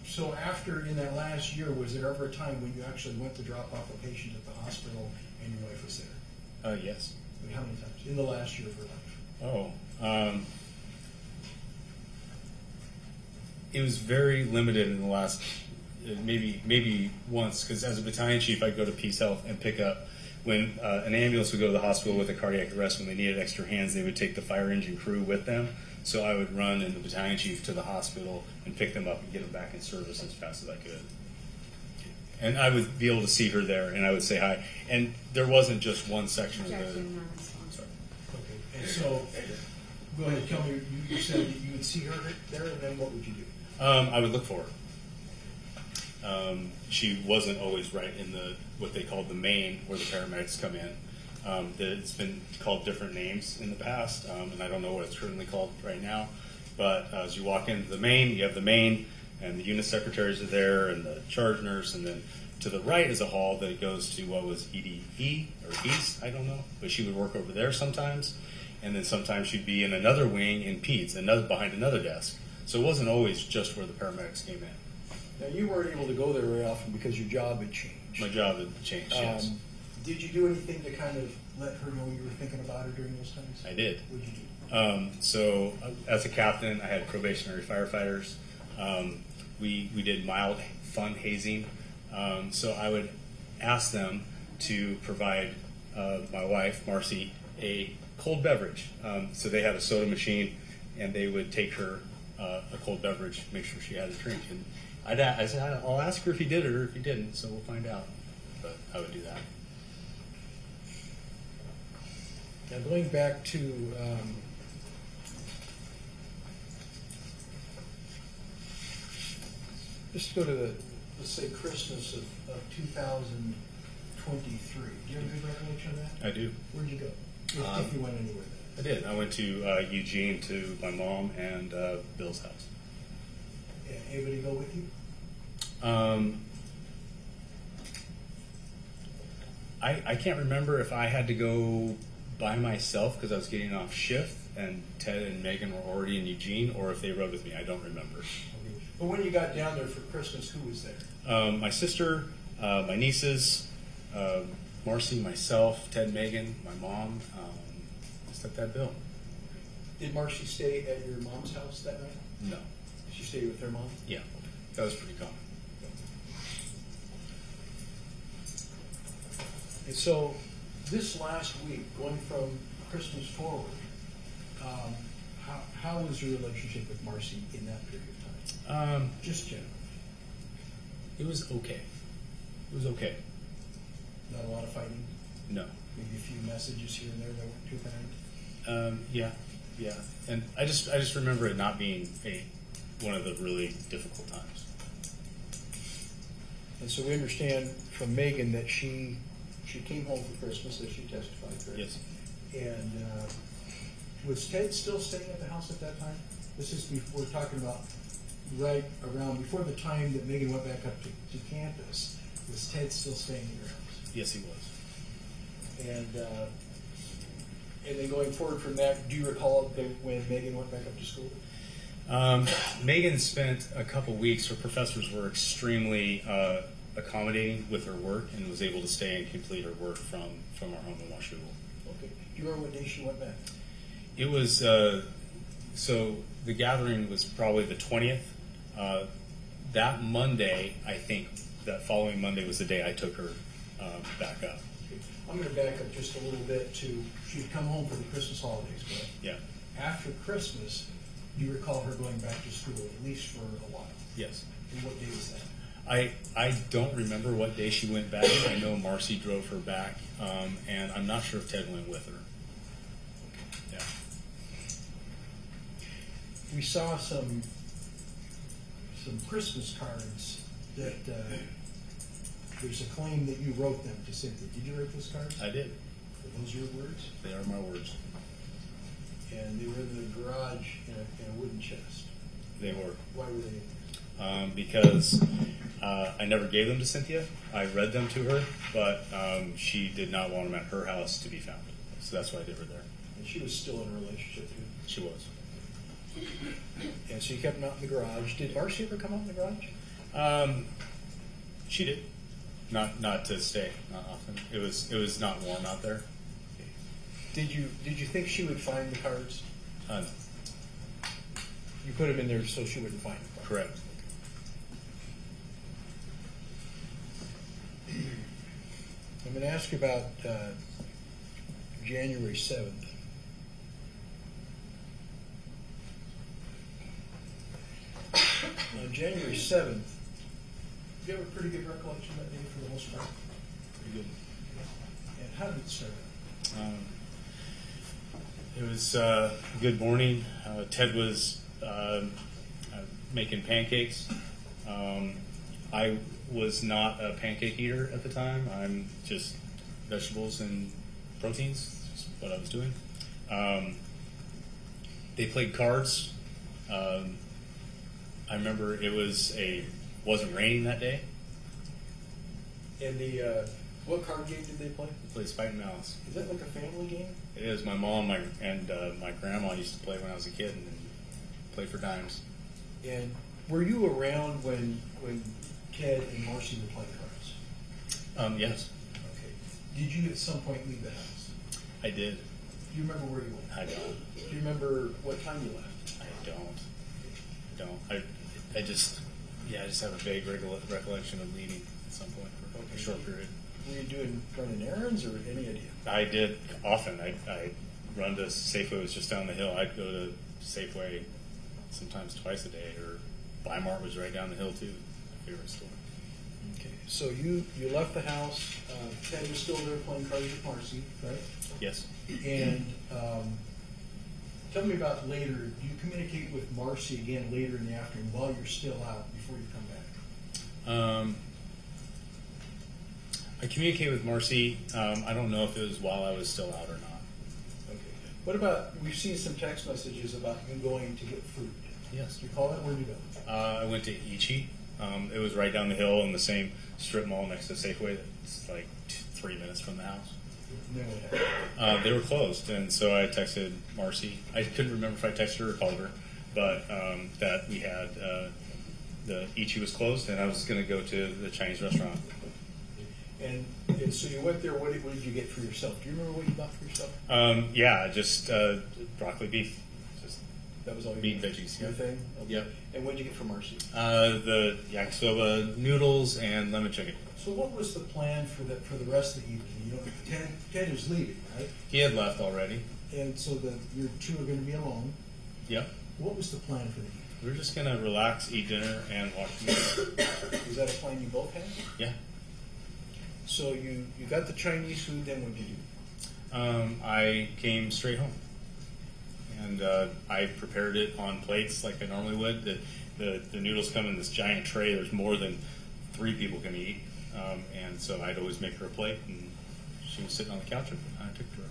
so after, in that last year, was there ever a time when you actually went to drop off a patient at the hospital and your wife was there?
Yes.
I mean, how many times? In the last year of her life?
Oh. It was very limited in the last, maybe once, because as a battalion chief, I'd go to Peace Health and pick up, when an ambulance would go to the hospital with a cardiac arrest, when they needed extra hands, they would take the fire engine crew with them. So I would run in the battalion chief to the hospital and pick them up and get them back in service as fast as I could. And I would be able to see her there, and I would say hi. And there wasn't just one section of the... Sorry.
Okay. And so, go ahead, tell me, you said that you would see her there, and then what would you do?
I would look for her. She wasn't always right in what they called the main, where the paramedics come in. It's been called different names in the past, and I don't know what it's currently called right now. But as you walk into the main, you have the main, and the unit secretaries are there, and the charge nurse, and then to the right is a hall that goes to what was EDE or East, I don't know, but she would work over there sometimes, and then sometimes she'd be in another wing in Peds, behind another desk. So it wasn't always just where the paramedics came in.
Now, you weren't able to go there very often because your job had changed.
My job had changed, yes.
Did you do anything to kind of let her know you were thinking about her during those times?
I did.
What did you do?
So as a captain, I had probationary firefighters. We did mild, fun hazing. So I would ask them to provide my wife, Marcy, a cold beverage. So they had a soda machine, and they would take her a cold beverage, make sure she had a drink. And I said, I'll ask her if he did it or if he didn't, so we'll find out. But I would do that.
Now, going back to just go to let's say Christmas of 2023. Do you have a good recollection of that?
I do.
Where'd you go? If you went anywhere then.
I did. I went to Eugene to my mom and Bill's house.
Yeah, anybody go with you?
I can't remember if I had to go by myself because I was getting off shift and Ted and Megan were already in Eugene, or if they rode with me. I don't remember.
Okay. But when you got down there for Christmas, who was there?
My sister, my nieces, Marcy, myself, Ted, Megan, my mom, stepdad Bill.
Did Marcy stay at your mom's house that night?
No.
Did she stay with her mom?
Yeah, that was pretty common.
And so, this last week, going from Christmas forward, how was your relationship with Marcy in that period of time? Just generally.
It was okay. It was okay.
Not a lot of fighting?
No.
Maybe a few messages here and there that weren't too kind?
Yeah. And I just remember it not being one of the really difficult times.
And so we understand from Megan that she came home for Christmas, that she testified, correct?
Yes.
And was Ted still staying at the house at that time? This is we're talking about right around before the time that Megan went back up to campus. Was Ted still staying in your house?
Yes, he was.
And then going forward from that, do you recall when Megan went back up to school?
Megan spent a couple weeks. Her professors were extremely accommodating with her work and was able to stay and complete her work from our home in Washougal.
Okay. Do you remember what day she went back?
It was, so the gathering was probably the 20th. That Monday, I think, that following Monday was the day I took her back up.
Okay. I'm going to back up just a little bit to, she'd come home for the Christmas holidays, correct?
Yeah.
After Christmas, do you recall her going back to school, at least for a while?
Yes.
And what day was that?
I don't remember what day she went back. I know Marcy drove her back, and I'm not sure if Ted went with her. Yeah.
We saw some Christmas cards that there's a claim that you wrote them to Cynthia. Did you write those cards?
I did.
Are those your words?
They are my words.
And they were in the garage in a wooden chest.
They were.
Why were they?
Because I never gave them to Cynthia. I read them to her, but she did not want them at her house to be found. So that's why I did her there.
And she was still in a relationship too.
She was.
And so you kept them out in the garage. Did Marcy ever come out in the garage?
She did. Not to stay. Not often. It was not warm out there.
Did you think she would find the cards?
No.
You put them in there so she wouldn't find them.
Correct.
I'm going to ask you about January 7th. On January 7th, you have a pretty good recollection of that day for the most part?
Pretty good.
And how did it start out?
It was a good morning. Ted was making pancakes. I was not a pancake eater at the time. I'm just vegetables and proteins. That's what I was doing. They played cards. I remember it wasn't raining that day.
And what card game did they play?
They played Spite and Malice.
Is that like a family game?
It is. My mom and my grandma used to play when I was a kid and play for dimes.
And were you around when Ted and Marcy were playing cards?
Yes,
Okay. Did you at some point leave the house?
I did.
Do you remember where you went?
I don't.
Do you remember what time you left?
I don't. I just have a vague recollection of leaving at some point for a short period.
Were you running errands or any idea?
I did often. I run to Safeway, was just down the hill. I'd go to Safeway sometimes twice a day, or Bi-Mart was right down the hill too, my favorite store.
Okay, so you left the house. Ted was still there playing cards with Marcy, right?
Yes.
And tell me about later. Do you communicate with Marcy again later in the afternoon while you're still out before you come back?
I communicate with Marcy. I don't know if it was while I was still out or not.
Okay. What about, we've seen some text messages about you going to get food.
Yes.
Do you call that? Where did you go?
I went to Ichi. It was right down the hill in the same strip mall next to Safeway. That's like 3 minutes from the house.
And then what happened?
They were closed, and so I texted Marcy. I couldn't remember if I texted her or called her, but that we had the Ichi was closed, and I was going to go to the Chinese restaurant.
And so you went there. What did you get for yourself? Do you remember what you bought for yourself?
Yeah, just broccoli beef. Just
That was all you
meat,
got?
veggies.
Your
Yeah.
thing? Okay.
Yep.
And what did you get for Marcy?
The yakisoba noodles and lemon chicken.
So what was the plan for the rest of the evening? You know, Ted was leaving, right?
He had left already.
And so your two are going to be alone.
Yep.
What was the plan for the evening?
We were just gonna relax, eat dinner, and watch movies.
Was that a plan you both had?
Yeah.
So you got the Chinese food, then what did you do?
I came straight home, and I prepared it on plates like I normally would. The noodles come in this giant tray. There's more than 3 people can eat, and so I'd always make her a plate, and she was sitting on the couch, and I took her.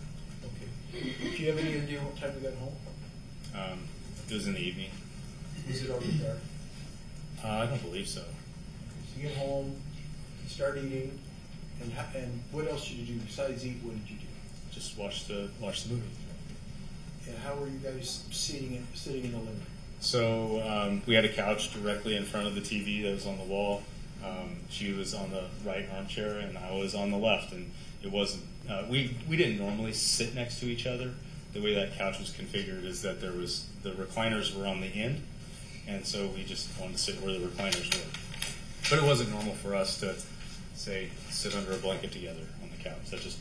Okay. Do you have any idea what time you got home?
It was in the evening.
Was it already dark?
I don't believe so.
So you get home, start eating, and what else did you do besides eat? What did you do?
Just watch the movie.
And how were you guys sitting in the living room?
So we had a couch directly in front of the TV that was on the wall. She was on the right armchair, and I was on the left. And it wasn't. We didn't normally sit next to each other. The way that couch was configured is that the recliners were on the end, and so we just wanted to sit where the recliners were. But it wasn't normal for us to say sit under a blanket together on the couch. That just.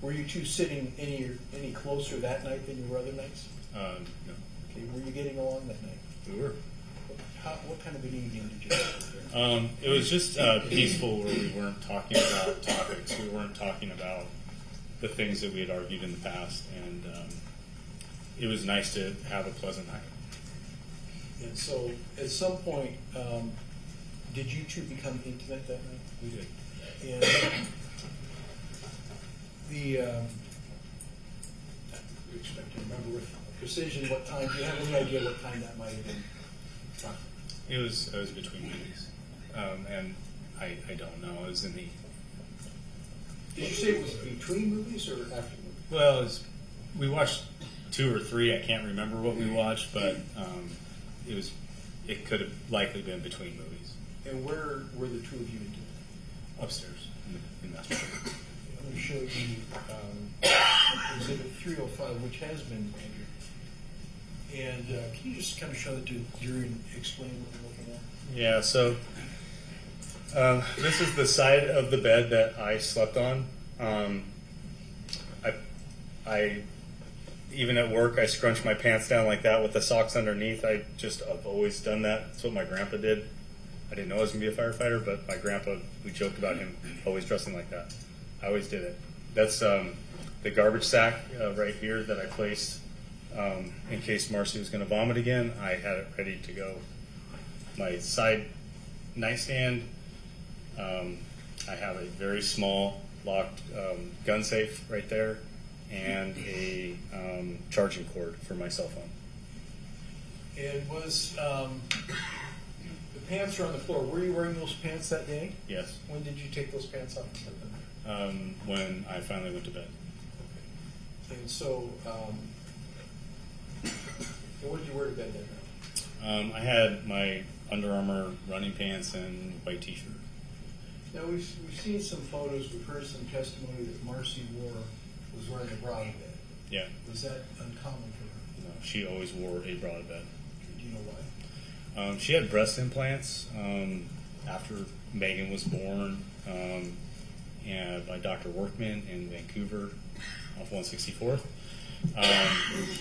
Were you two sitting any closer that night than you were other nights?
No.
Okay. Were you getting along that night?
We were.
What kind of an evening did you have?
It was just peaceful, where we weren't talking about topics. We weren't talking about the things that we had argued in the past, and it was nice to have a pleasant night.
And so, at some point, did you two become intimate that night?
We did.
And we expect to remember with precision what time? Do you have any idea what time that might have been?
It was between movies, and I don't know. It was in the
Did you say it was between movies or after movies?
well. We watched 2 or 3. I can't remember what we watched, but it could have likely been between movies.
And where were the two of you into?
Upstairs in the master bedroom.
I'm going to show you Exhibit 305, which has been entered. And can you just kind of show that to the jury and explain what we're looking at?
Yeah, so this is the side of the bed that I slept on. I even at work, I scrunch my pants down like that with the socks underneath. I've always done that. That's what my grandpa did. I didn't know I was going to be a firefighter, but my grandpa, we joked about him always dressing like that. I always did it. That's the garbage sack right here that I placed in case Marcy was going to vomit again. I had it ready to go. My side nightstand, I have a very small locked gun safe right there, and a charging cord for my cell phone.
And was the pants are on the floor? Were you wearing those pants that day?
Yes.
When did you take those pants off and put them?
When I finally went to bed.
And so, what did you wear to bed that night?
I had my Under Armour running pants and white T-shirt.
Now we've seen some photos. We've heard some testimony that Marcy was wearing a bra to bed.
Yeah.
Was that uncommon for her?
No, she always wore a bra to bed.
Do you know why?
She had breast implants after Megan was born, and by Dr. Workman in Vancouver off 164th.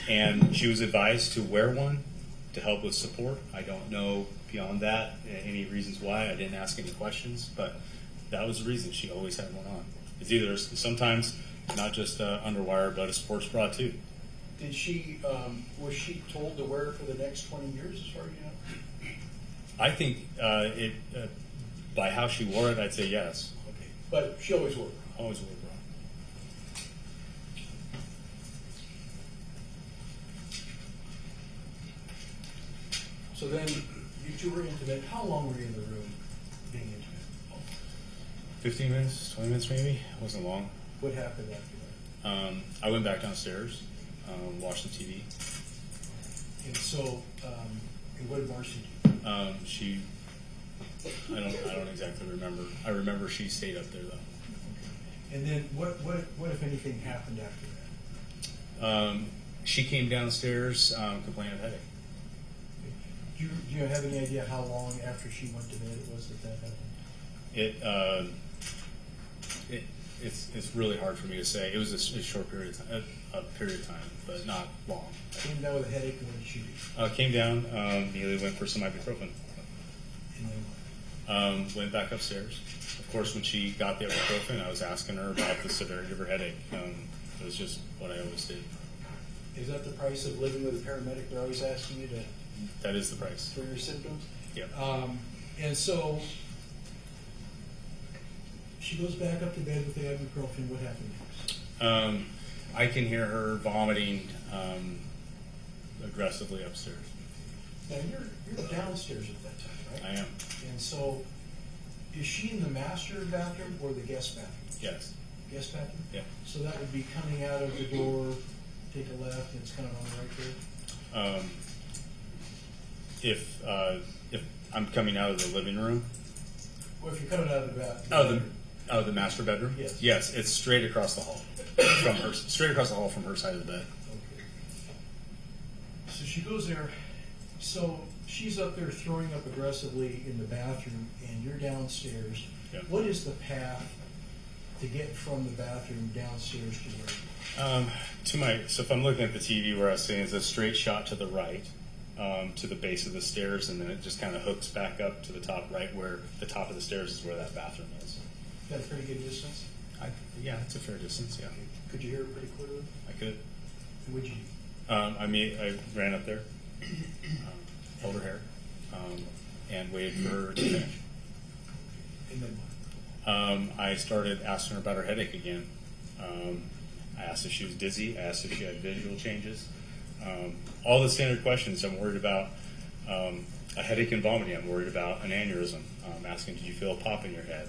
And she was advised to wear one to help with support. I don't know beyond that any reasons why. I didn't ask any questions, but that was the reason she always had one on. It's either sometimes not just underwire, but a sports bra too.
Did she was she told to wear it for the next 20 years, as far as you know?
I think by how she wore it, I'd say yes.
Okay, but she always wore it.
Always wore a bra.
So then you two were intimate. How long were you in the room being intimate?
15 minutes, 20 minutes maybe. It wasn't long.
What happened after that?
I went back downstairs, watched the TV.
And so, and what did Marcy do?
She, I don't exactly remember. I remember she stayed up there though.
Okay. And then what if anything happened after that?
She came downstairs, complaining of headache.
Do you have any idea how long after she went to bed it was that happened?
It's really hard for me to say. It was a short period of time, but not long.
Came down with a headache, and what did she do?
Came down, immediately went for some ibuprofen.
And then
Went back upstairs. Of course, when she got the ibuprofen, I was asking her about the severity of her headache. It was just what I always did.
is that the price of living with a paramedic? They're always asking you to
That is the price.
for your symptoms.
Yep.
And so she goes back up to bed with the ibuprofen. What happened next?
I can hear her vomiting aggressively upstairs.
Now you're downstairs at that time, right?
I am.
And so, is she in the master bathroom or the guest bathroom?
Yes.
Guest bathroom?
Yeah.
So that would be coming out of the door, take a left, and it's kind of on the right there?
If I'm coming out of the living room,
Well, if you're coming out of the bathroom.
the master bedroom.
Yes.
Yes, it's straight across the hall from her. Straight across the hall from her side of the bed.
Okay. So she goes there. So she's up there throwing up aggressively in the bathroom, and you're downstairs.
Yeah.
What is the path to get from the bathroom downstairs to where?
So if I'm looking at the TV where I was saying, it's a straight shot to the right, to the base of the stairs, and then it just kind of hooks back up to the top right, where the top of the stairs is where that bathroom is.
Is that a pretty good distance?
Yeah, it's a fair distance. Yeah,
Could you hear it pretty clearly?
I could.
And would you?
I ran up there, held her hair, and waited for her to finish.
And then what?
I started asking her about her headache again, I asked if she was dizzy. I asked if she had visual changes. All the standard questions. I'm worried about a headache and vomiting. I'm worried about an aneurysm. I'm asking, did you feel a pop in your head?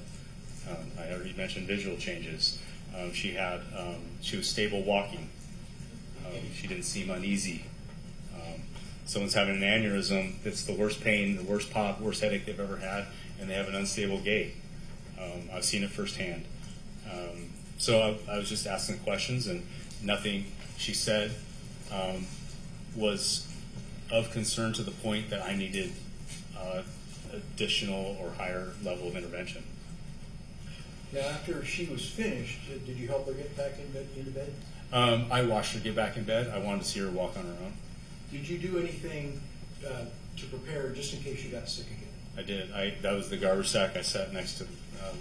I already mentioned visual changes. She was stable walking. She didn't seem uneasy. Someone's having an aneurysm. It's the worst pain, the worst pop, worst headache they've ever had, and they have an unstable gait. I've seen it firsthand. So I was just asking questions, and nothing she said was of concern to the point that I needed additional or higher level of intervention.
Now, after she was finished, did you help her get back into bed?
I watched her get back in bed. I wanted to see her walk on her own.
Did you do anything to prepare just in case you got sick again?
I did. That was the garbage sack I sat next to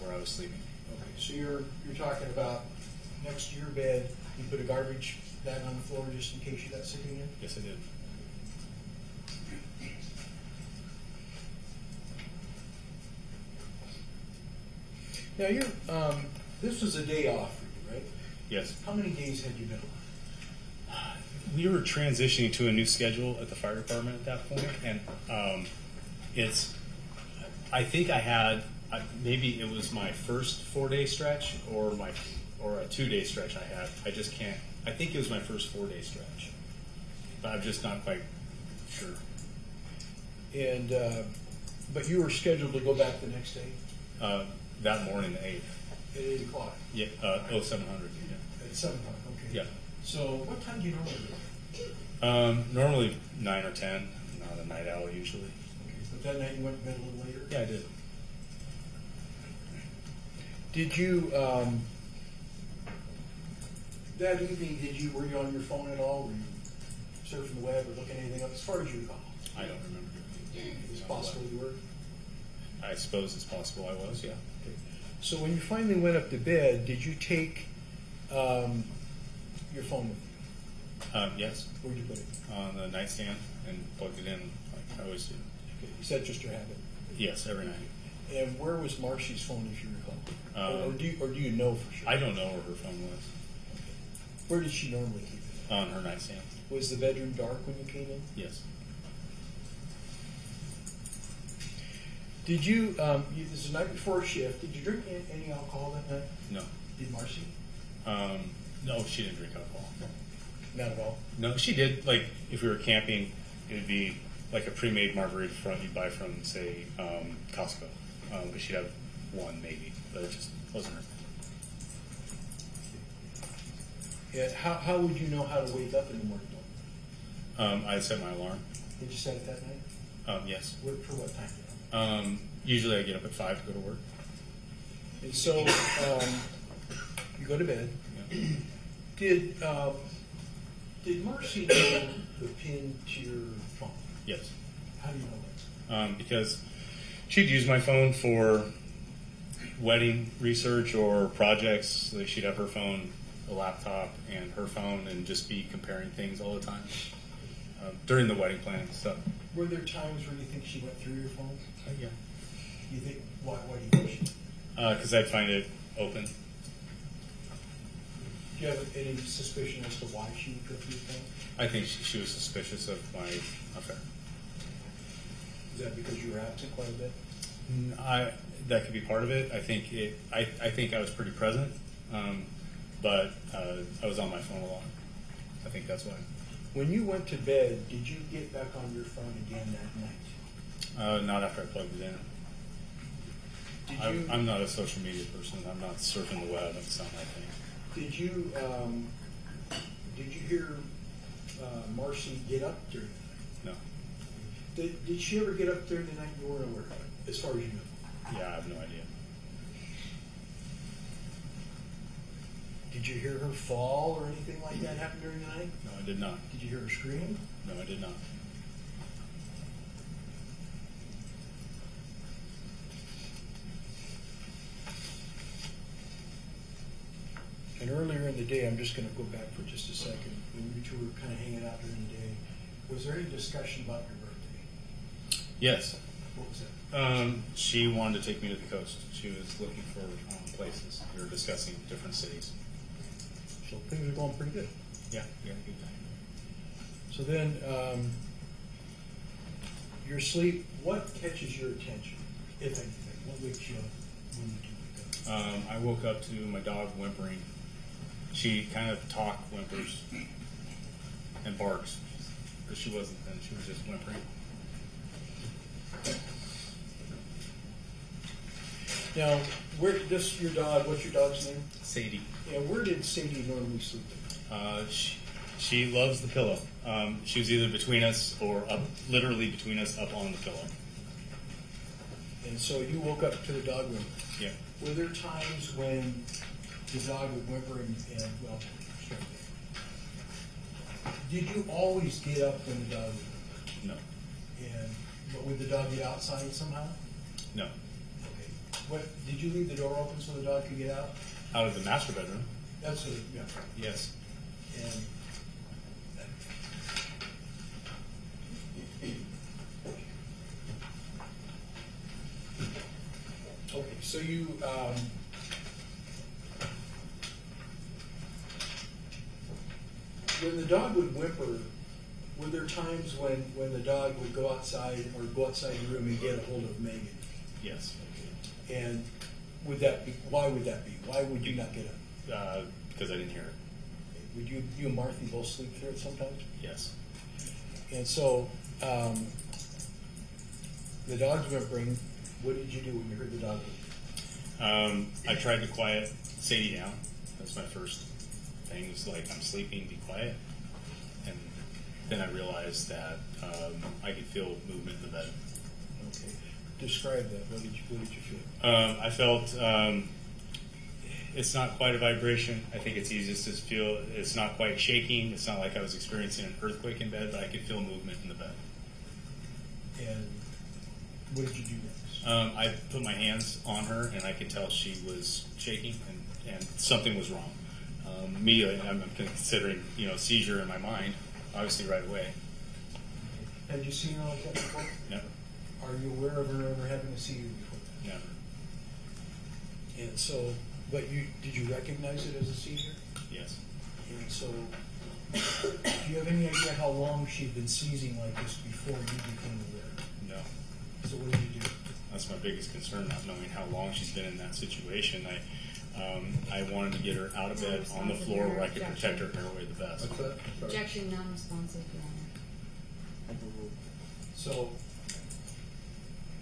where I was sleeping.
Okay, so you're talking about next to your bed, you put a garbage bag on the floor just in case you got sick again?
Yes, I did.
Now this was a day off for you, right?
Yes.
How many days had you been off?
We were transitioning to a new schedule at the fire department at that point, and I think I had maybe it was my first 4-day stretch or a 2-day stretch I had. I just can't. I think it was my first 4-day stretch, but I'm just not quite sure.
And but you were scheduled to go back the next day.
That morning, the 8th.
At 8 o'clock.
Yeah, 0700. Yeah.
At 7 o'clock. Okay.
Yeah.
So what time do you normally go?
Normally 9 or 10. I'm not a night owl usually.
Okay. But that night you went to bed a little later.
Yeah, I did.
Did you that evening? Were you on your phone at all? Were you surfing the web or looking anything up? As far as you recall,
I don't remember.
it's possible you were.
I suppose it's possible I was. Yeah.
Okay. So when you finally went up to bed, did you take your phone with you?
Yes.
Where'd you put it?
On the nightstand and plugged it in like I always do.
Okay. Is that just your habit?
Yes, every night.
And where was Marcy's phone, if you recall? Or do you know for sure?
I don't know where her phone was.
Okay. Where did she normally keep it?
On her nightstand.
Was the bedroom dark when you came in?
Yes.
Did you, this is the night before a shift, did you drink any alcohol that night?
No.
Did Marcy?
No, she didn't drink alcohol.
Not at all?
No, she did. Like, if we were camping, it would be like a pre-made margarita you'd buy from, say, Costco. But she'd have one, maybe. But it just wasn't her thing.
Yeah, how would you know how to wake up in the morning?
I set my alarm.
Did you set it that night?
Yes.
For what time?
Usually I get up at 5 to go to work.
And so you go to bed.
Yeah.
Did Marcy know the pin to your phone?
Yes.
How do you know that?
Because she'd use my phone for wedding research or projects. Like she'd have her phone, a laptop, and her phone, and just be comparing things all the time during the wedding planning stuff.
Were there times where you think she went through your phone?
Yeah.
You think why do you think she?
Because I'd find it open.
Do you have any suspicion as to why she would go through your phone?
I think she was suspicious of my affair.
Is that because you were absent quite a bit?
That could be part of it. I think I was pretty present, but I was on my phone a lot. I think that's why.
When you went to bed, did you get back on your phone again that night?
Not after I plugged it in. I'm not a social media person. I'm not surfing the web. That's not my thing.
Did you hear Marcy get up during the night?
No.
Did she ever get up during the night you weren't aware of it, as far as you know?
Yeah, I have no idea.
Did you hear her fall or anything like that happen during the night?
No, I did not.
Did you hear her scream?
No, I did not.
And earlier in the day, I'm just going to go back for just a second, when you two were kind of hanging out during the day, was there any discussion about your birthday?
Yes.
What was that?
She wanted to take me to the coast. She was looking for places. We were discussing different cities.
So things are going pretty good.
Yeah, yeah, good time.
So then, your sleep, what catches your attention, if anything? What wakes you up when you do wake up?
I woke up to my dog whimpering. She kind of whimpers and barks, but she wasn't then. She was just whimpering.
Now, where this your dog? What's your dog's name?
Sadie.
Yeah, where did Sadie normally sleep?
She loves the pillow. She was either between us or literally between us, up on the pillow.
And so you woke up to the dog whimper.
Yeah.
Were there times when the dog would whimper and well, sure. Did you always get up when the dog would whimper?
No.
But would the dog get outside somehow?
No.
Okay. What did you leave the door open so the dog could get out?
Out of the master bedroom.
That's yeah.
Yes.
And okay, so you when the dog would whimper, were there times when the dog would go outside or go outside the room and get a hold of Megan?
Yes.
And would that be? Why would that be? Why would you not get up?
Because I didn't hear it.
Would you and Marcy both sleep through it sometimes?
Yes.
And so, the dog's whimpering. What did you do when you heard the dog whimper?
I tried to quiet Sadie down. That's my first thing. It was like, I'm sleeping, be quiet. And then I realized that I could feel movement in the bed.
Okay. Describe that. What did you feel?
I felt it's not quite a vibration. I think it's easiest to feel it's not quite shaking. It's not like I was experiencing an earthquake in bed, but I could feel movement in the bed.
And what did you do next?
I put my hands on her, and I could tell she was shaking, and something was wrong. Immediately, I'm considering seizure in my mind, obviously right away.
Had you seen her like that before?
Never.
Are you aware of her ever having a seizure before that?
Never.
And so, but did you recognize it as a seizure?
Yes.
And so, do you have any idea how long she'd been seizing like this before you became aware?
No.
So what did you do?
That's my biggest concern, not knowing how long she's been in that situation. I wanted to get her out of bed on the floor where I could protect her airway the best.
What's that? Sorry.
Objection, non-responsive, Your Honor.
So,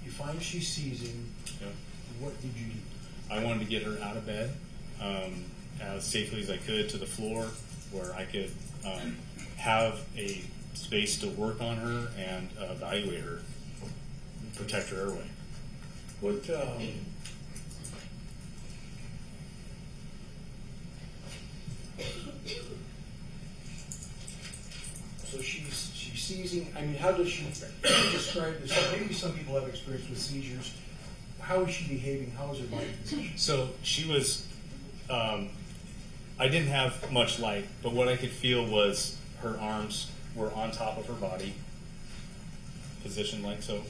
you find she's seizing.
Yep.
What did you do?
I wanted to get her out of bed as safely as I could to the floor where I could have a space to work on her and evaluate her, protect her airway.
What, so she's seizing, I mean, how does she describe this? Maybe some people have experience with seizures. How is she behaving? How is her body position?
So she was, I didn't have much light, but what I could feel was her arms were on top of her body, positioned like so,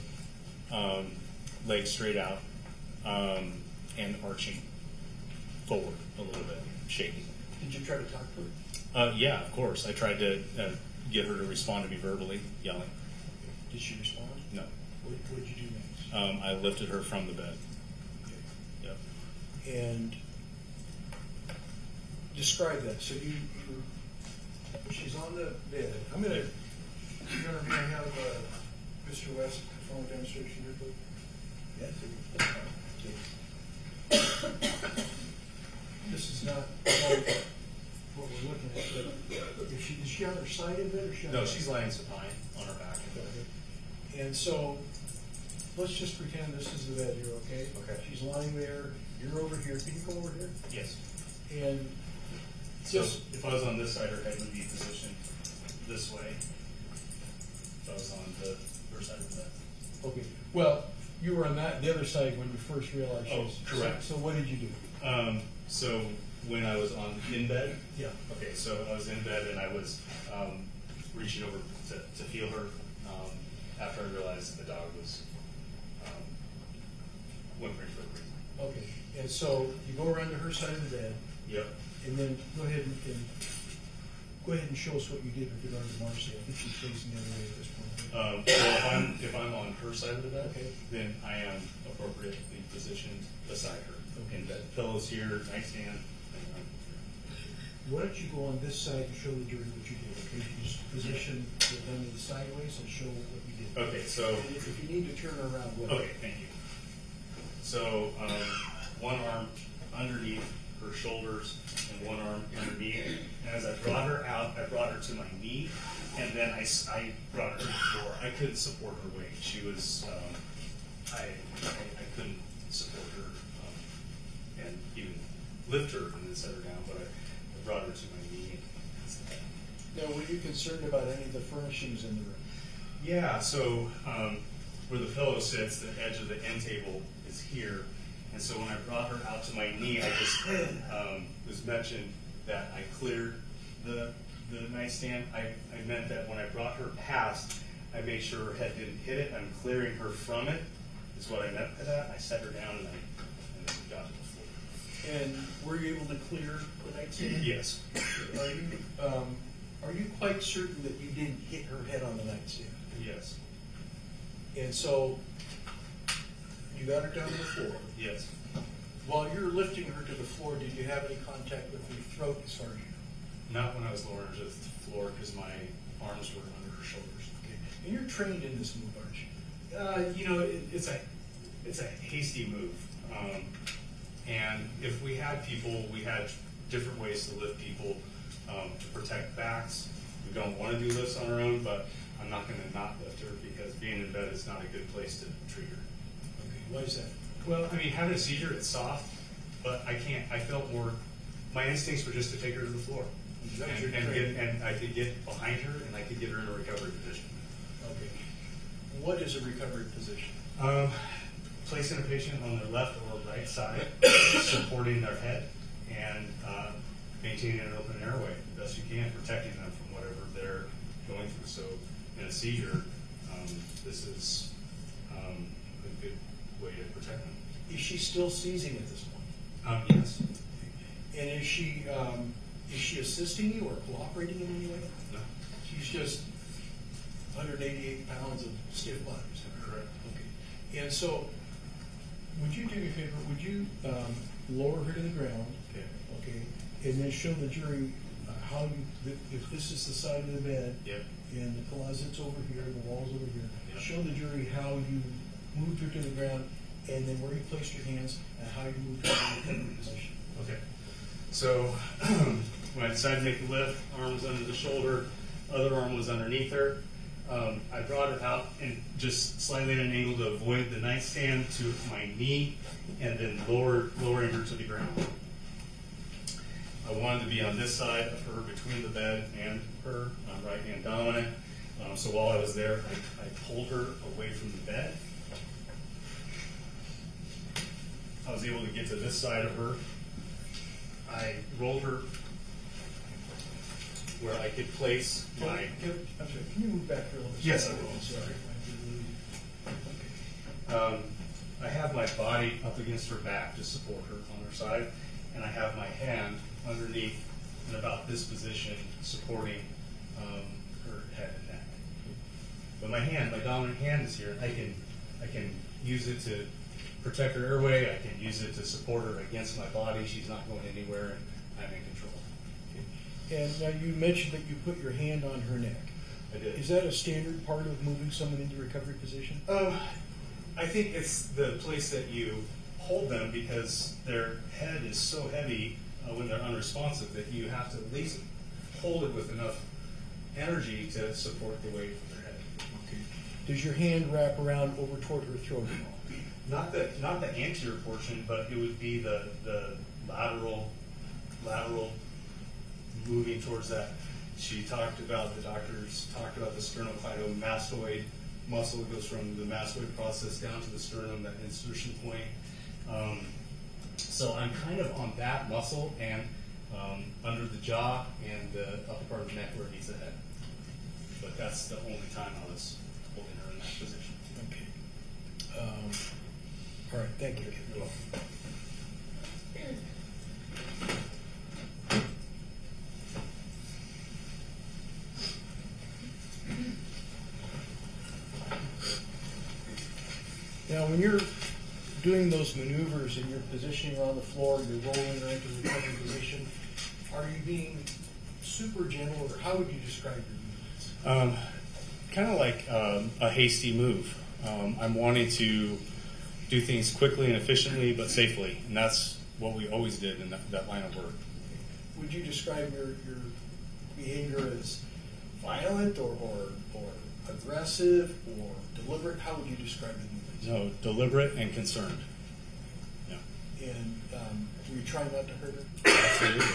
legs straight out, and arching forward a little bit, shaking.
Did you try to talk to her?
Yeah, of course. I tried to get her to respond to me verbally, yelling.
Did she respond?
No.
What did you do next?
I lifted her from the bed.
Okay.
Yep.
And describe that. So she's on the bed. May I have Mr. West perform a demonstration here, please? Yes. This is not what we're looking at, but is she on her side of it, or she on
No,
her
she's lying supine on her back.
And so, let's just pretend this is the bed here, okay?
Okay.
She's lying there, you're over here, can you come over here?
Yes.
And
So
just,
if I was on this side, her head would be positioned this way. If I was on her side of the bed.
okay, well, you were on the other side when you first realized she
Oh,
was.
correct.
So what did you do?
So when I was in bed,
Yeah.
okay, so I was in bed and I was reaching over to feel her after I realized the dog was whimpering for a reason.
Okay, and so you go around to her side of the bed,
Yep.
And then go ahead and show us what you did with regard to Marcy. I think she's facing the other way at this point.
Well, if I'm on her side of the bed,
Okay.
then I am appropriately positioned beside her.
Okay.
And bed pillows here, nightstand.
Why don't you go on this side to show the jury what you did? Okay, you just position the thumb to the sideways and show what you did.
Okay, so
And if you need to turn around, go ahead.
okay, thank you. So one arm underneath her shoulders and one arm underneath. And as I brought her out, I brought her to my knee, and then I brought her to the floor. I couldn't support her weight. She was, I couldn't support her and even lift her and then set her down, but I brought her to my knee.
Now, were you concerned about any of the furnishings in the room?
Yeah, so where the pillow sits, the edge of the end table is here. And so when I brought her out to my knee, I just was mentioned that I cleared the nightstand. I meant that when I brought her past, I made sure her head didn't hit it. I'm clearing her from it, is what I meant by that. I set her down and then we got to the floor.
And were you able to clear the nightstand?
Yes.
Are you quite certain that you didn't hit her head on the nightstand?
Yes.
And so you got her down to the floor.
Yes.
While you're lifting her to the floor, did you have any contact with her throat as far as you know?
Not when I was lowering her to the floor because my arms were under her shoulders.
Okay. And you're trained in this move, aren't you?
You know, it's a hasty move. And if we had people, we had different ways to lift people to protect backs. We don't want to do lifts on our own, but I'm not going to not lift her because being in bed is not a good place to treat her.
Okay. Why is that?
Well, I mean, having a seizure, it's soft, but I can't. I felt more. My instincts were just to take her to the floor, and I could get behind her, and I could get her in a recovery position.
Okay. What is a recovery position?
Placing a patient on their left or right side, supporting their head, and maintaining an open airway the best you can, protecting them from whatever they're going through. So, in a seizure, this is a good way to protect them.
Is she still seizing at this point?
Yes.
And is she assisting you or cooperating in any way?
No.
She's just 188 pounds of stiff body. Is that
Correct.
Okay. And so, would you do me a favor? Would you lower her to the ground?
Okay.
Okay. And then show the jury how you, if this is the side of the bed,
Yep.
and the closet's over here, the wall's over here,
Yep.
show the jury how you moved her to the ground, and then where you placed your hands, and how you moved her to the recovery position.
Okay. So when I decided to make the lift, arm was under the shoulder, other arm was underneath her. I brought her out and just slightly at an angle to avoid the nightstand to my knee, and then lowering her to the ground. I wanted to be on this side of her, between the bed and her. I'm right hand dominant. So while I was there, I pulled her away from the bed. I was able to get to this side of her. I rolled her where I could place my.
I'm sorry, can you move back here a little bit?
Yes, I will.
I'm sorry. Okay.
I have my body up against her back to support her on her side, and I have my hand underneath in about this position supporting her head and neck. But my dominant hand is here. I can use it to protect her airway. I can use it to support her against my body. She's not going anywhere, and I'm in control.
And now you mentioned that you put your hand on her neck.
I did.
Is that a standard part of moving someone into recovery position?
I think it's the place that you hold them because their head is so heavy when they're unresponsive that you have to at least hold it with enough energy to support the weight of their head.
Okay. Does your hand wrap around over toward her throat at all?
Not the anterior portion, but it would be the lateral moving towards that. The doctors talked about the sternocleidomastoid muscle that goes from the mastoid process down to the sternum, that insertion point. So I'm kind of on that muscle and under the jaw and the upper part of the neck where it meets the head. But that's the only time I was holding her in that position.
Okay. All right, thank you.
You're welcome.
Now, when you're doing those maneuvers and you're positioning her on the floor, you're rolling her into the recovery position, are you being super gentle, or how would you describe your movements?
Kind of like a hasty move. I'm wanting to do things quickly and efficiently, but safely, and that's what we always did in that line of work.
Would you describe your behavior as violent or aggressive or deliberate? How would you describe the movements?
No, deliberate and concerned. Yeah,
And were you trying not to hurt her?
absolutely.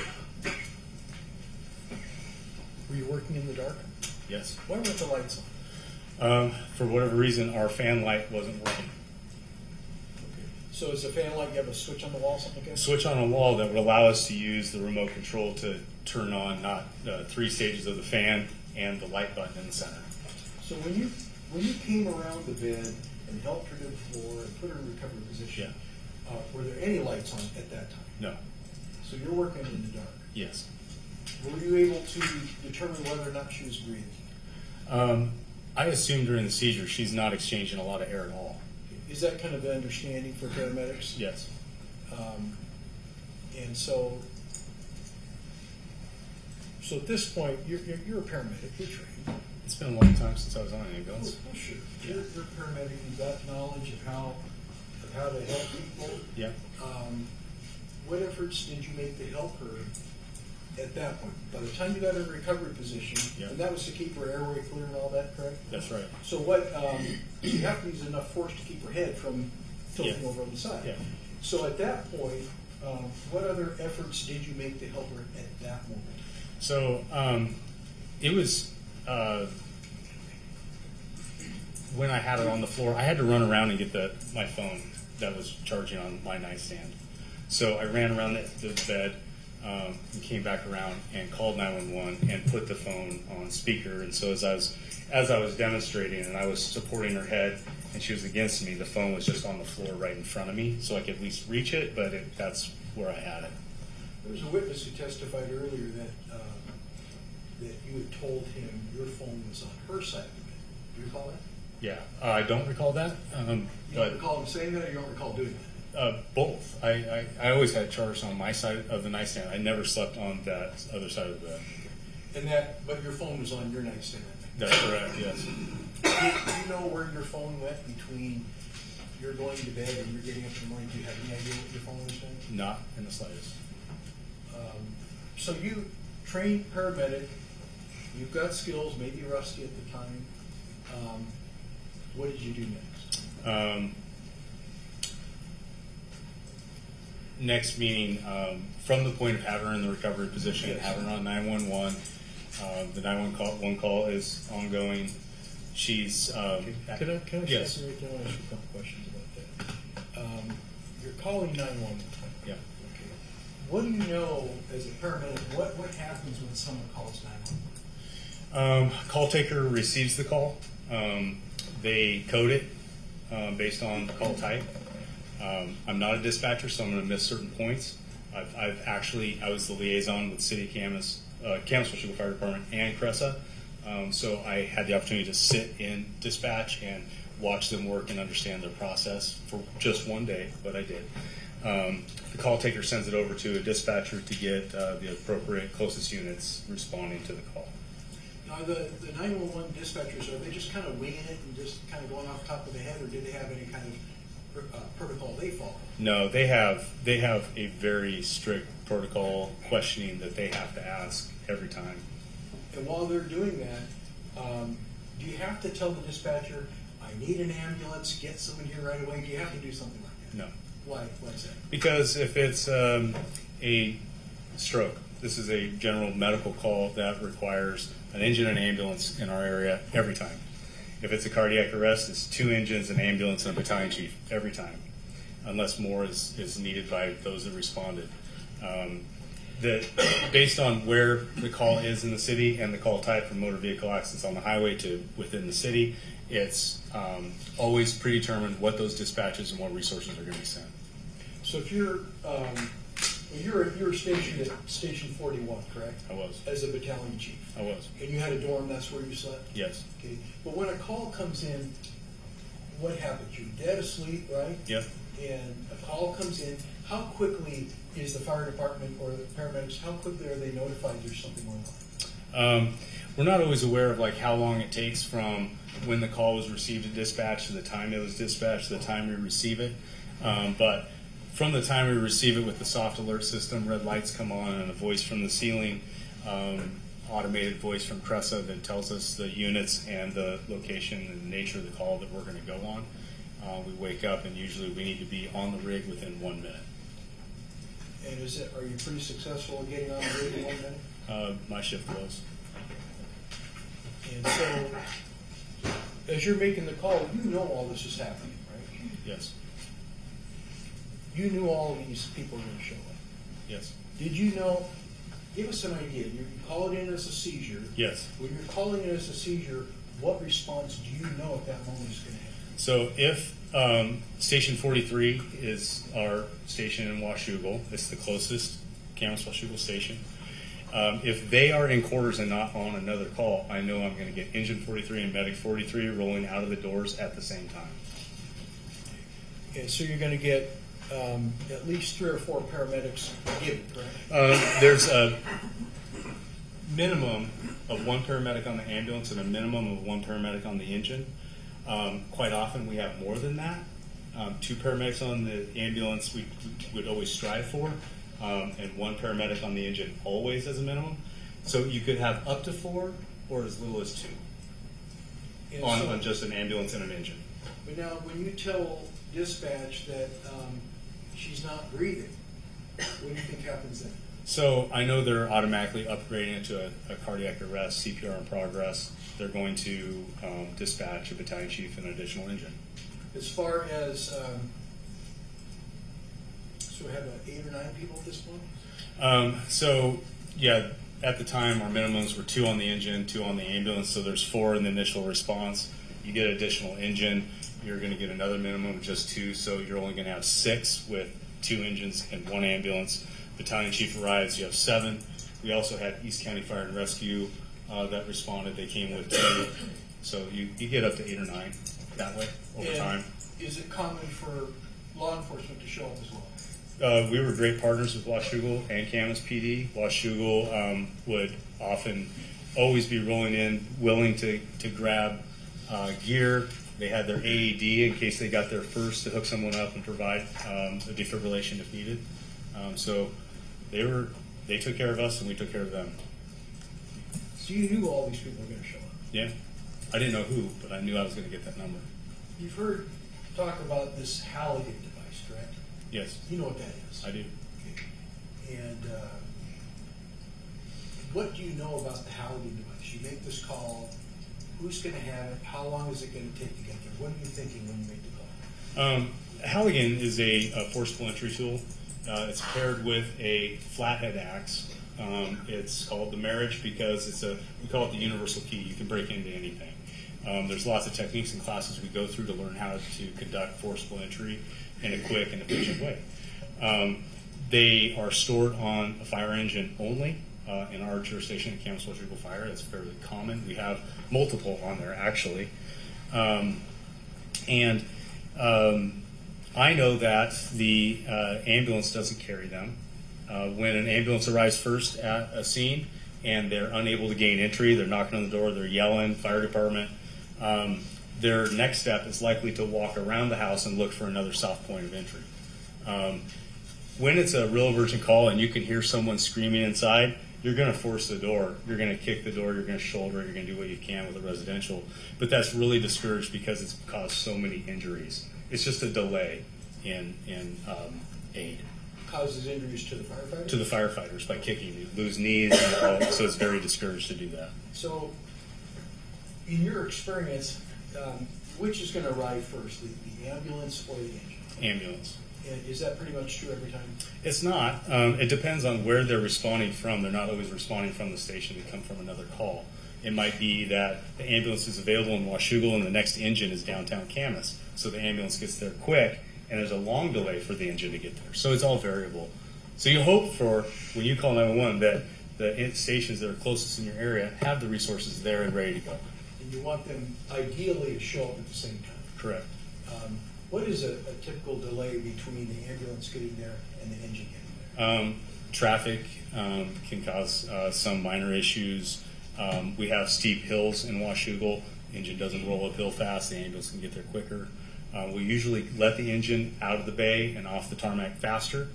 Were you working in the dark?
Yes.
Why weren't the lights
For whatever reason, our fan light wasn't working.
on? So is the fan light, you have a switch on the wall, something like that?
Switch on a wall that would allow us to use the remote control to turn on not 3 stages of the fan and the light button in the center.
So when you came around the bed and helped her to the floor and put her in recovery position, were there any lights on at that time?
No.
So you're working in the dark.
Yes.
Were you able to determine whether or not she was breathing?
I assume during the seizure she's not exchanging a lot of air at all.
Is that kind of an understanding for paramedics?
Yes.
And so at this point, you're a paramedic, you're trained.
It's been a long time since I was on an ambulance.
Oh, sure. You're a paramedic, you've got knowledge of how to help people.
Yeah.
What efforts did you make to help her at that point? By the time you got her in recovery position,
Yeah.
and that was to keep her airway clear and all that, correct?
That's right.
So what, you have to use enough force to keep her head from tilting
Yeah.
over on the side.
Yeah.
So at that point, what other efforts did you make to help her at that moment?
So it was when I had her on the floor, I had to run around and get my phone that was charging on my nightstand. So I ran around the bed and came back around and called 911 and put the phone on speaker. And so as I was demonstrating and I was supporting her head and she was against me, the phone was just on the floor right in front of me, so I could at least reach it. But that's where I had it.
There was a witness who testified earlier that you had told him your phone was on her side of the bed. Do you recall that?
Yeah, I don't recall that.
You don't recall him saying that, or you don't recall doing that?
Both. I always had it charged on my side of the nightstand. I never slept on that other side of the bed.
But your phone was on your nightstand.
That's correct, yes.
Do you know where your phone went between you're going to bed and you're getting up in the morning? Do you have any idea what your phone was doing?
Not in the slightest.
So you trained paramedic, you've got skills, maybe rusty at the time. What did you do next?
Next meaning, from the point of having her in the recovery position,
Yes.
having her on 911, the 911 call is ongoing. She's
Can I
yes.
stop you right there? I want to ask you a couple questions about that. You're calling 911.
Yeah.
Okay. What do you know as a paramedic? What happens when someone calls 911?
Call taker receives the call. They code it based on the call type. I'm not a dispatcher, so I'm going to miss certain points. I was the liaison with City of Campbellsville Fire Department and Cressa, so I had the opportunity to sit in dispatch and watch them work and understand their process for just one day, but I did. The call taker sends it over to a dispatcher to get the appropriate closest units responding to the call.
Now, the 911 dispatchers, are they just kind of winging it and just kind of going off the top of the head, or do they have any kind of protocol they follow?
No, they have a very strict protocol questioning that they have to ask every time.
And while they're doing that, do you have to tell the dispatcher, I need an ambulance, get someone here right away? Do you have to do something like that?
No.
Why is that?
Because if it's a stroke, this is a general medical call that requires an engine and ambulance in our area every time. If it's a cardiac arrest, it's 2 engines, an ambulance, and a battalion chief every time, unless more is needed by those that responded. Based on where the call is in the city and the call type from motor vehicle accidents on the highway to within the city, it's always predetermined what those dispatches and what resources are going to be sent.
So if you're stationed at Station 41, correct?
I was.
As a battalion chief.
I was.
And you had a dorm, that's where you slept?
Yes.
Okay. But when a call comes in, what happens? You're dead asleep, right?
Yep.
And a call comes in. How quickly is the fire department or the paramedics, how quickly are they notified there's something going on?
We're not always aware of like how long it takes from when the call was received at dispatch to the time it was dispatched to the time we receive it. But from the time we receive it with the soft alert system, red lights come on and a voice from the ceiling, automated voice from Cressa that tells us the units and the location and the nature of the call that we're going to go on. We wake up and usually we need to be on the rig within 1 minute.
And are you pretty successful in getting on the rig in 1 minute?
My shift was.
And so, as you're making the call, you know all this is happening, right?
Yes.
You knew all of these people were going to show up.
Yes.
Did you know? Give us an idea. You call it in as a seizure.
Yes.
When you're calling it as a seizure, what response do you know at that moment is going to happen?
So if Station 43 is our station in Washougal, it's the closest Camas-Washougal station. If they are in quarters and not on another call, I know I'm going to get Engine 43 and Medic 43 rolling out of the doors at the same time.
And so you're going to get at least 3 or 4 paramedics given, correct?
There's a minimum of 1 paramedic on the ambulance and a minimum of 1 paramedic on the engine. Quite often we have more than that. 2 paramedics on the ambulance we would always strive for, and 1 paramedic on the engine always as a minimum. So you could have up to 4 or as little as 2 on just an ambulance and an engine.
But now when you tell dispatch that she's not breathing, what do you think happens then?
So I know they're automatically upgrading it to a cardiac arrest, CPR in progress. They're going to dispatch a battalion chief and an additional engine.
As far as, so we have 8 or 9 people at this point?
So yeah, at the time our minimums were 2 on the engine, 2 on the ambulance, so there's 4 in the initial response. You get additional engine, you're going to get another minimum of just 2, so you're only going to have 6 with 2 engines and 1 ambulance. Battalion chief arrives, you have 7. We also had East County Fire and Rescue that responded. They came with 2. So you get up to 8 or 9 that way over time.
Is it common for law enforcement to show up as well?
We were great partners with Washougal and Camas PD. Washougal would often always be rolling in, willing to grab gear. They had their AED in case they got there first to hook someone up and provide a defibrillation if needed. So they took care of us and we took care of them.
So you knew all these people were going to show up?
Yeah. I didn't know who, but I knew I was going to get that number.
You've heard talk about this Halligan device, correct?
Yes.
You know what that is?
I do.
Okay. And what do you know about the Halligan device? You make this call. Who's going to have it? How long is it going to take to get there? What are you thinking when you make the call?
Halligan is a forcible entry tool. It's paired with a flathead axe. It's called the marriage because we call it the universal key. You can break into anything. There's lots of techniques and classes we go through to learn how to conduct forcible entry in a quick and efficient way. They are stored on a fire engine only. In our jurisdiction at Camas-Washougal Fire, that's fairly common. We have multiple on there, actually. I know that the ambulance doesn't carry them. When an ambulance arrives first at a scene and they're unable to gain entry, they're knocking on the door, they're yelling, fire department, their next step is likely to walk around the house and look for another soft point of entry. When it's a real emergent call and you can hear someone screaming inside, you're going to force the door. You're going to kick the door. You're going to shoulder it. You're going to do what you can with a residential. But that's really discouraged because it's caused so many injuries. It's just a delay in aid.
Causes injuries to the firefighters?
To the firefighters by kicking. You lose knees, and so it's very discouraged to do that.
So, in your experience, which is going to arrive first, the ambulance or the engine?
Ambulance.
And is that pretty much true every time?
It's not. It depends on where they're responding from. They're not always responding from the station. They come from another call. It might be that the ambulance is available in Washougal and the next engine is downtown Camas. So the ambulance gets there quick, and there's a long delay for the engine to get there. So it's all variable. So you hope for, when you call 911, that the stations that are closest in your area have the resources there and ready to go.
And you want them ideally to show up at the same time?
Correct.
What is a typical delay between the ambulance getting there and the engine getting there?
Traffic can cause some minor issues. We have steep hills in Washougal. The engine doesn't roll uphill fast. The ambulance can get there quicker. We usually let the engine out of the bay and off the tarmac faster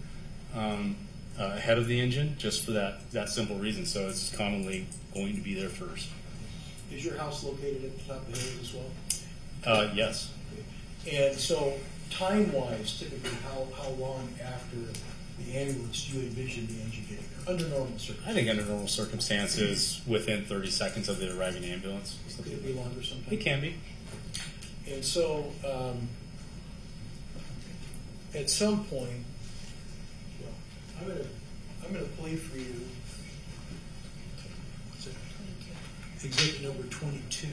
ahead of the engine, just for that simple reason. So it's commonly going to be there first.
Is your house located at the top of the hill as well?
Yes.
And so, time-wise, typically, how long after the ambulance do you envision the engine getting there, under normal circumstances?
I think under normal circumstances, within 30 seconds of the arriving ambulance.
Could it be longer sometimes?
It can be.
And so, at some point, well, I'm gonna play for you exhibit number 22.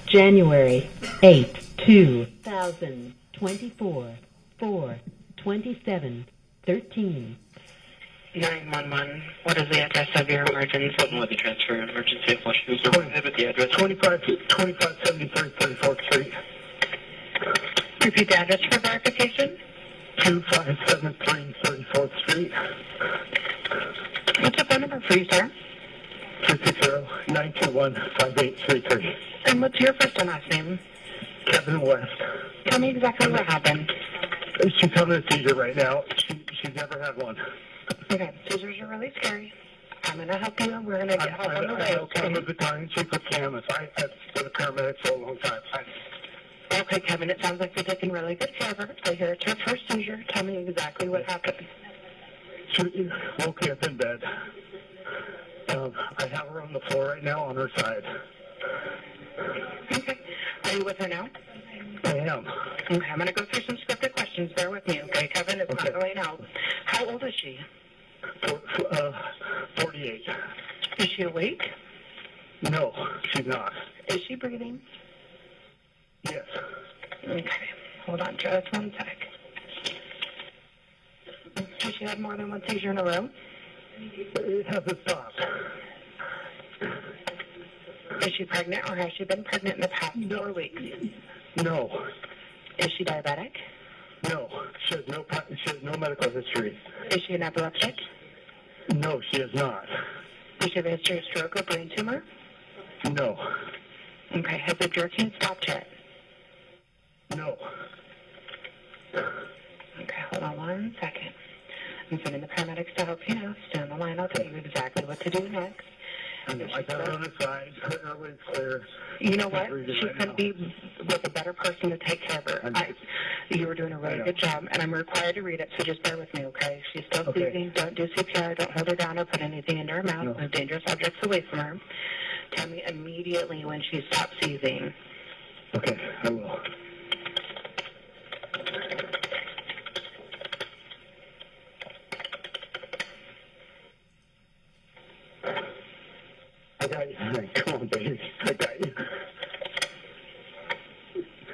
January 8, 2024, 4:27:13.
911. What is the address of your emergency?
Something with the transfer emergency flush. Who's the exhibit? The address?
2573 34th Street. Repeat the address for verification.
2573 34th Street.
What's the phone number for you, sir?
360-921-5833.
And what's your first and last name?
Kevin West.
Tell me exactly what happened.
She's having a seizure right now. She's never had one.
Okay, seizures are really scary. I'm going to help you, and we're going to get help on the way, okay?
Some of the time, she's with Camus. I've been a paramedic for a long time.
Okay, Kevin, it sounds like you're taking really good care of her. I hear it's her first seizure. Tell me exactly what happened.
She woke me up in bed. I have her on the floor right now on her side.
Okay. Are you with her now?
I am.
Okay, I'm going to go through some scripted questions. Bear with me, okay, Kevin? It's not going out. How old is she?
48.
Is she awake?
No, she's not.
Is she breathing?
Yes.
Okay. Hold on just one sec. Has she had more than one seizure in a row?
It hasn't stopped.
Is she pregnant, or has she been pregnant in the past 4 weeks?
No.
Is she diabetic?
No. She has no medical history.
Is she an epileptic?
No, she is not.
Does she have a history of stroke or brain tumor?
No.
Okay. Has the jerking stopped yet?
No.
Okay, hold on one second. I'm sending the paramedics to help you now. Stay on the line. I'll tell you exactly what to do next.
I got her on the side. Her airway's clear.
You know what?
She's breathing
She
right
couldn't
now.
be with a better person to take care of her. You were doing a really good job, and I'm required to read it, so just bear with me, okay? She's still breathing. Don't do CPR. Don't hold her down or put anything into her mouth. Move dangerous objects away from her. Tell me immediately when she stops seizing.
Okay, I will. I got you. Come on, baby. I got you.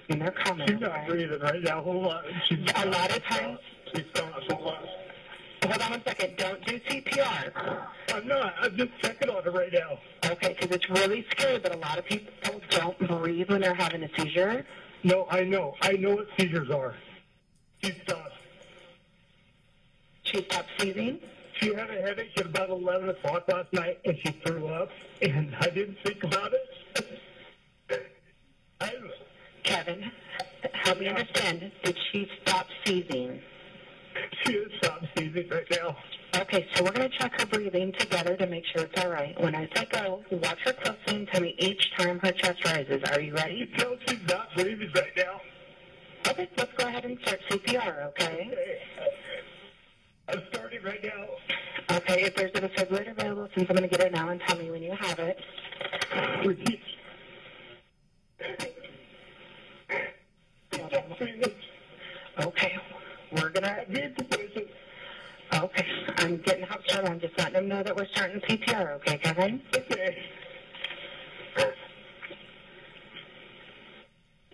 And they're coming.
She's not breathing right now. Hold on.
A lot of times.
She's stopped. Hold on.
Hold on one second. Don't do CPR.
I'm not. I'm just checking on her right now.
Okay, because it's really scary, but a lot of people don't breathe when they're having a seizure.
No, I know. I know what seizures are. She stopped.
She stopped seizing.
She had a headache at about 11 o'clock last night, and she threw up, and I didn't think about it.
Kevin, help me understand. Did she stop seizing?
She has stopped seizing right now.
Okay, so we're going to check her breathing together to make sure it's all right. When I say go, watch her closely and tell me each time her chest rises. Are you ready?
No, she's not breathing right now.
Okay, let's go ahead and start CPR, okay?
I'm starting right now.
Okay, if there's a defibrillator available, since I'm going to get it now, and tell me when you have it.
Repeat.
Okay, we're going to... Okay, I'm getting help started. I'm just letting them know that we're starting CPR, okay, Kevin?
Okay.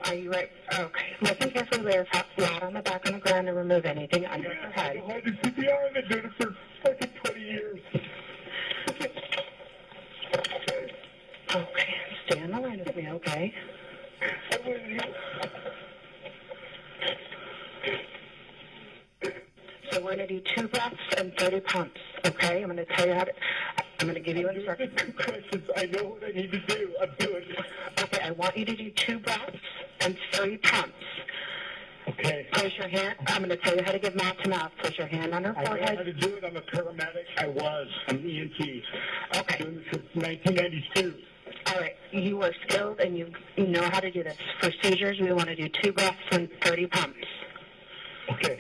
Are you right? Okay, listen carefully there. Tap flat on the back on the ground and remove anything under her head.
I do CPR. I've been doing it for fucking 20 years.
So we're going to do 2 breaths and 30 pumps, okay? I'm going to tell you how to, I'm going to give you instructions.
Questions. I know what I need to do. I'm doing it.
Okay, I want you to do 2 breaths and 30 pumps.
Okay.
Place your hand, I'm going to tell you how to give mouth to mouth. Place your hand on her
I know how to
forehead.
do it. I'm a paramedic. I'm EMT.
Okay.
Doing this since 1992.
All right, you are skilled and you know how to do this. For seizures, we want to do 2 breaths and 30 pumps.
Okay.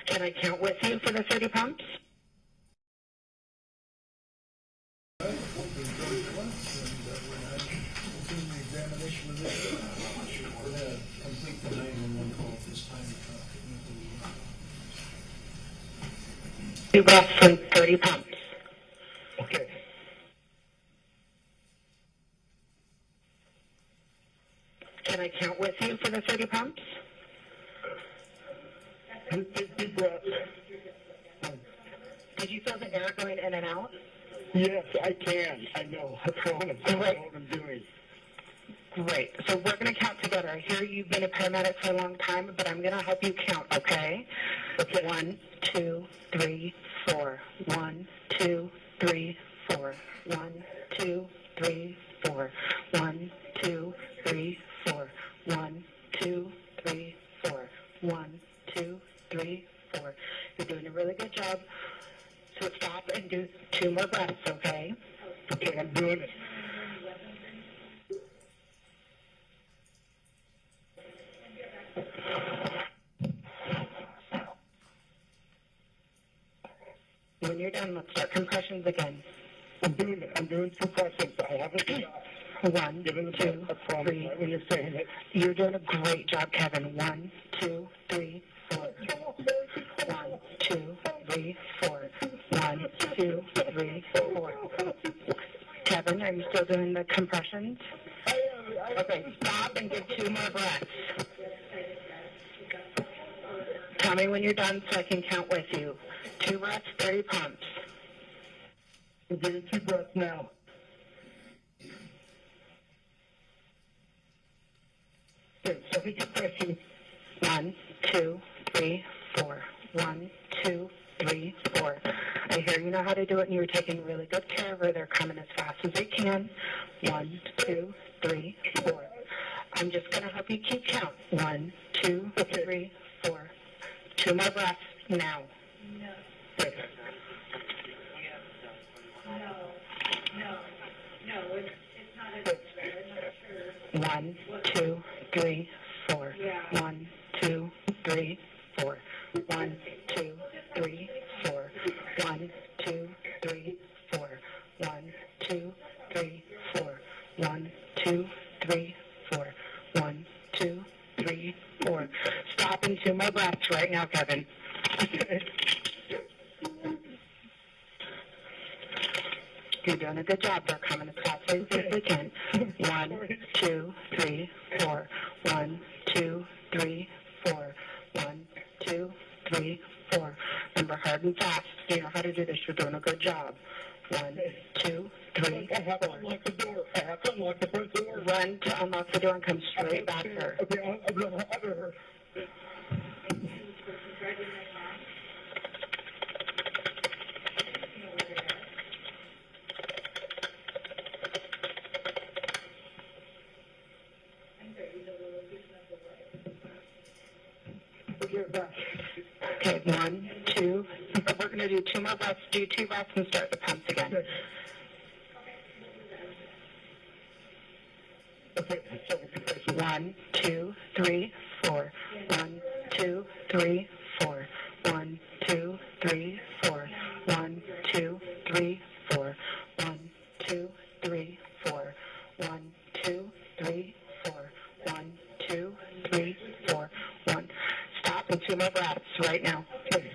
Can I count with you for the 30 pumps?
We've done once, and we're now doing the examination of this.
We're going to complete the 911 call at this time.
2 breaths and 30 pumps.
Okay.
Can I count with you for the 30 pumps?
Deep breath.
Did you feel the air going in and out?
Yes, I can. I know. I know what I'm doing.
Great. So we're going to count together. I hear you've been a paramedic for a long time, but I'm going to help you count, okay?
Okay.
1, 2, 3, 4. 1, 2, 3, 4. 1, 2, 3, 4. 1, 2, 3, 4. 1, 2, 3, 4. 1, 2, 3, 4. You're doing a really good job. So stop and do 2 more breaths, okay?
Okay, I'm doing it.
When you're done, let's start compressions again.
I'm doing it. I'm doing compressions. I haven't stopped.
1,
Given the
2,
I promise
3.
right when you're saying it.
You're doing a great job, Kevin. 1, 2, 3, 4. 1, 2, 3, 4. 1, 2, 3, 4. Kevin, are you still doing the compressions? Okay, stop and give 2 more breaths. Tell me when you're done so I can count with you. 2 breaths, 30 pumps.
I'm doing 2 breaths now. Okay, 30 compressions.
1, 2, 3, 4. 1, 2, 3, 4. I hear you know how to do it, and you're taking really good care of her. They're coming as fast as they can. 1, 2, 3, 4. I'm just going to help you keep count. 1, 2, 3, 4. 2 more breaths now.
Okay.
No, 1, 2, 3, 4. 1, 2, 3, 4. 1, 2, 3, 4. 1, 2, 3, 4. 1, 2, 3, 4. 1, 2, 3, 4. 1, 2, 3, 4. Stop and 2 more breaths right now, Kevin. You're doing a good job. They're coming as fast as they can. 1, 2, 3, 4. 1, 2, 3, 4. 1, 2, 3, 4. Remember, hard and fast. You know how to do this. You're doing a good job. 1, 2, 3,
I have to
4.
unlock the door. I have to unlock the front door.
Run to unlock the door and come straight back here.
Okay, I'm going to have her.
Okay, 1, 2. We're going to do 2 more breaths. Do 2 breaths and start the pumps again.
Okay,
1, 2, 3, 4. 1, 2, 3, 4. 1, 2, 3, 4. 1, 2, 3, 4. 1, 2, 3, 4. 1, 2, 3, 4. 1, 2, 3, 4. 1. Stop and 2 more breaths right now.
Okay.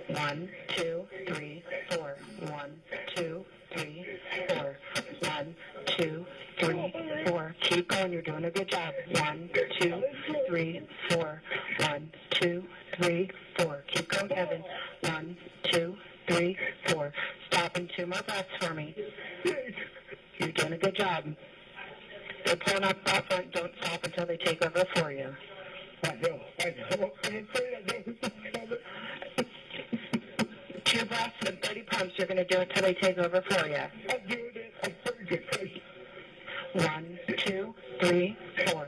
1, 2, 3, 4. 1, 2, 3, 4. 1, 2, 3, 4. Keep going. You're doing a good job. 1, 2, 3, 4. 1, 2, 3, 4. Keep going, Kevin. 1, 2, 3, 4. Stop. stop in 2 more breaths for me. You're doing a good job. They're pulling up front. Don't stop until they take over for you.
I know. I'm afraid I know.
2 breaths and 30 pumps. You're going to do it till they take over for you.
I'm doing it. I'm very good.
1, 2, 3, 4.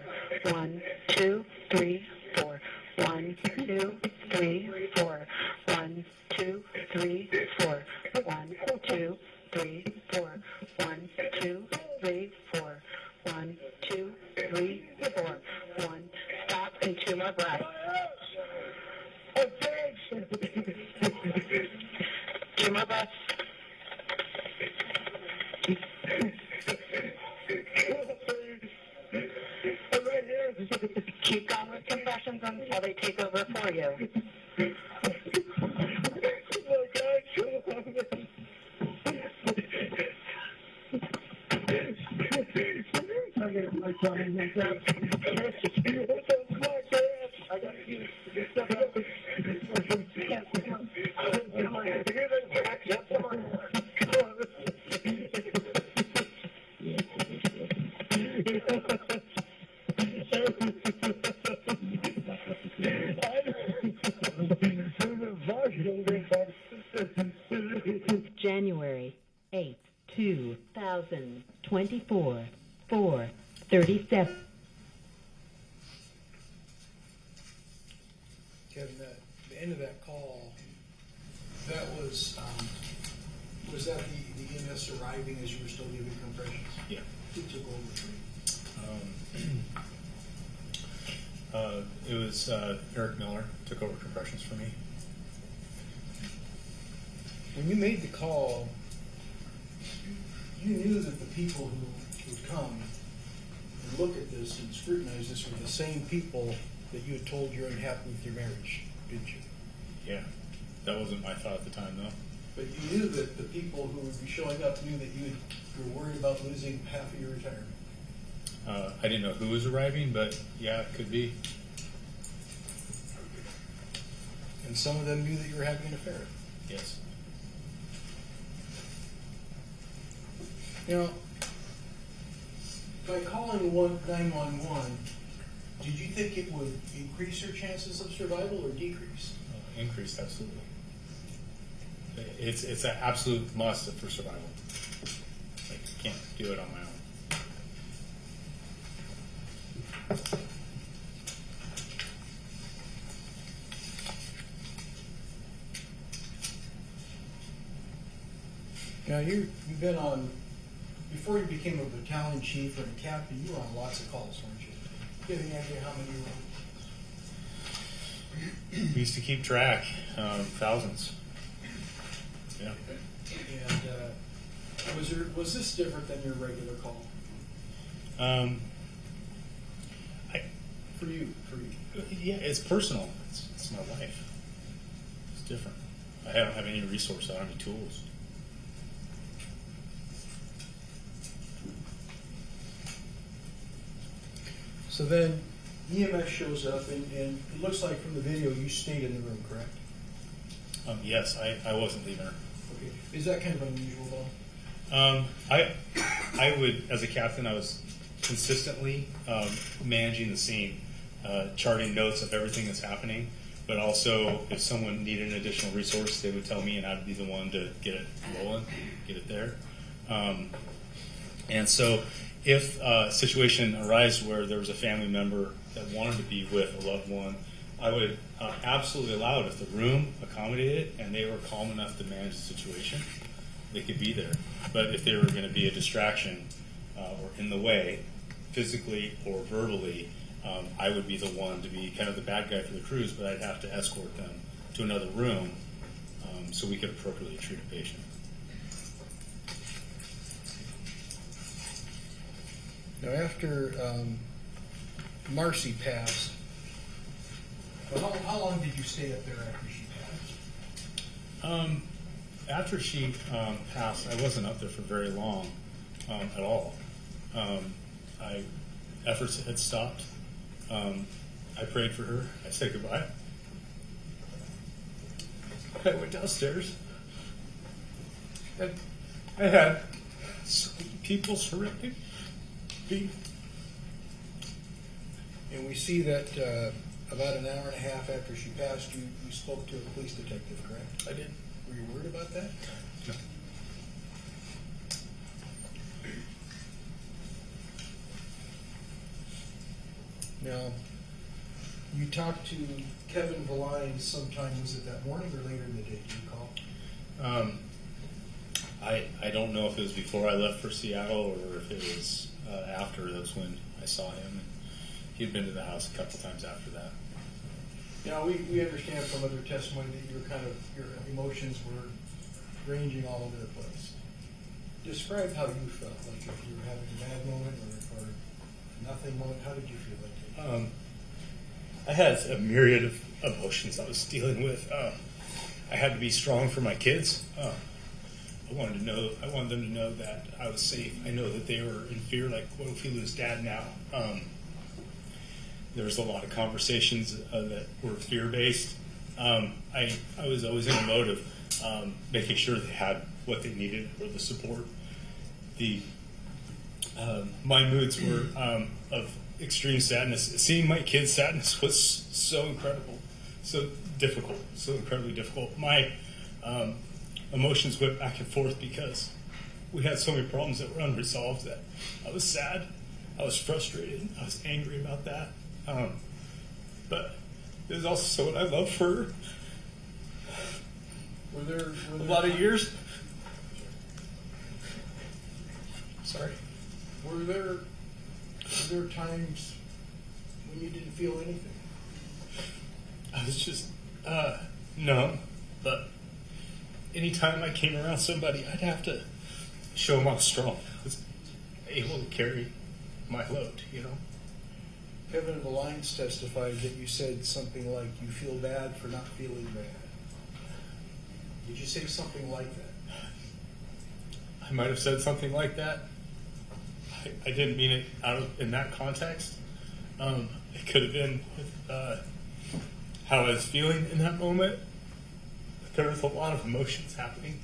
1, 2, 3, 4. 1, 2, 3, 4. 1, 2, 3, 4. 1, 2, 3, 4. 1, 2, 3, 4. 1, 2, 3, 4. 1. Stop and 2 more breaths. 2 more breaths.
I'm right here.
Keep going with compressions until they take over for you.
Oh, God. I got my time. I got you.
January 8th, 2024, 4:37.
Kevin, the end of that call, that was that the EMS arriving as you were still giving compressions?
Yeah.
Who took over for you?
It was Eric Miller took over compressions for me.
When you made the call, you knew that the people who would come and look at this and scrutinize this were the same people that you had told you're unhappy with your marriage, didn't you?
Yeah, that wasn't my thought at the time, though.
But you knew that the people who would be showing up knew that you were worried about losing half of your retirement.
I didn't know who was arriving, but yeah, it could be.
And some of them knew that you were having an affair.
Yes.
Now, by calling 911, did you think it would increase your chances of survival or decrease?
Increased, absolutely. It's an absolute must for survival. Like, I can't do it on my own.
Now, you've been on, before you became a battalion chief or a captain, you were on lots of calls, weren't you? Do you have any idea how many you were on?
We used to keep track, thousands. Yeah.
And was this different than your regular call? For you.
Yeah, it's personal. It's my life. It's different. I don't have any resources. I don't have any tools.
So then EMS shows up, and it looks like from the video you stayed in the room, correct?
Yes, I wasn't leaving her.
Okay. Is that kind of unusual, though?
I would, as a captain, I was consistently managing the scene, charting notes of everything that's happening, but also if someone needed an additional resource, they would tell me, and I'd be the one to get it rolling, get it there. And so if a situation arises where there was a family member that wanted to be with a loved one, I would absolutely allow it if the room accommodated it and they were calm enough to manage the situation. They could be there. But if they were going to be a distraction or in the way, physically or verbally, I would be the one to be kind of the bad guy for the cruise, but I'd have to escort them to another room so we could appropriately treat a patient.
Now, after Marcy passed, well, how long did you stay up there after she passed?
After she passed, I wasn't up there for very long at all. Efforts had stopped. I prayed for her. I said goodbye. I went downstairs. And I had so many people surrounding me.
And we see that about an hour and a half after she passed, you spoke to a police detective, correct?
I did.
Were you worried about that?
No.
Now, you talked to Kevin Valines sometime, was it that morning or later in the day, do you recall?
I don't know if it was before I left for Seattle or if it was after. That's when I saw him. And he'd been to the house a couple times after that.
Now, we understand from other testimony that your emotions were ranging all over the place. Describe how you felt, like if you were having a bad moment or nothing moment, how did you feel that day?
I had a myriad of emotions I was dealing with. I had to be strong for my kids. I wanted them to know that I was safe. I know that they were in fear, like, what if we lose Dad now? There was a lot of conversations that were fear-based. I was always in a mode of making sure they had what they needed or the support. My moods were of extreme sadness. Seeing my kids' sadness was so incredible, so difficult, so incredibly difficult. My emotions went back and forth because we had so many problems that were unresolved that I was sad, I was frustrated, I was angry about that. But there's also someone I love for
Were there
a lot of years. Sorry.
Were there times when you didn't feel anything?
I was just numb, but anytime I came around somebody, I'd have to show them I was strong. I was able to carry my load, you know.
Kevin Valines testified that you said something like, you feel bad for not feeling bad. Did you say something like that?
I might have said something like that. I didn't mean it in that context. It could have been with how I was feeling in that moment. There was a lot of emotions happening.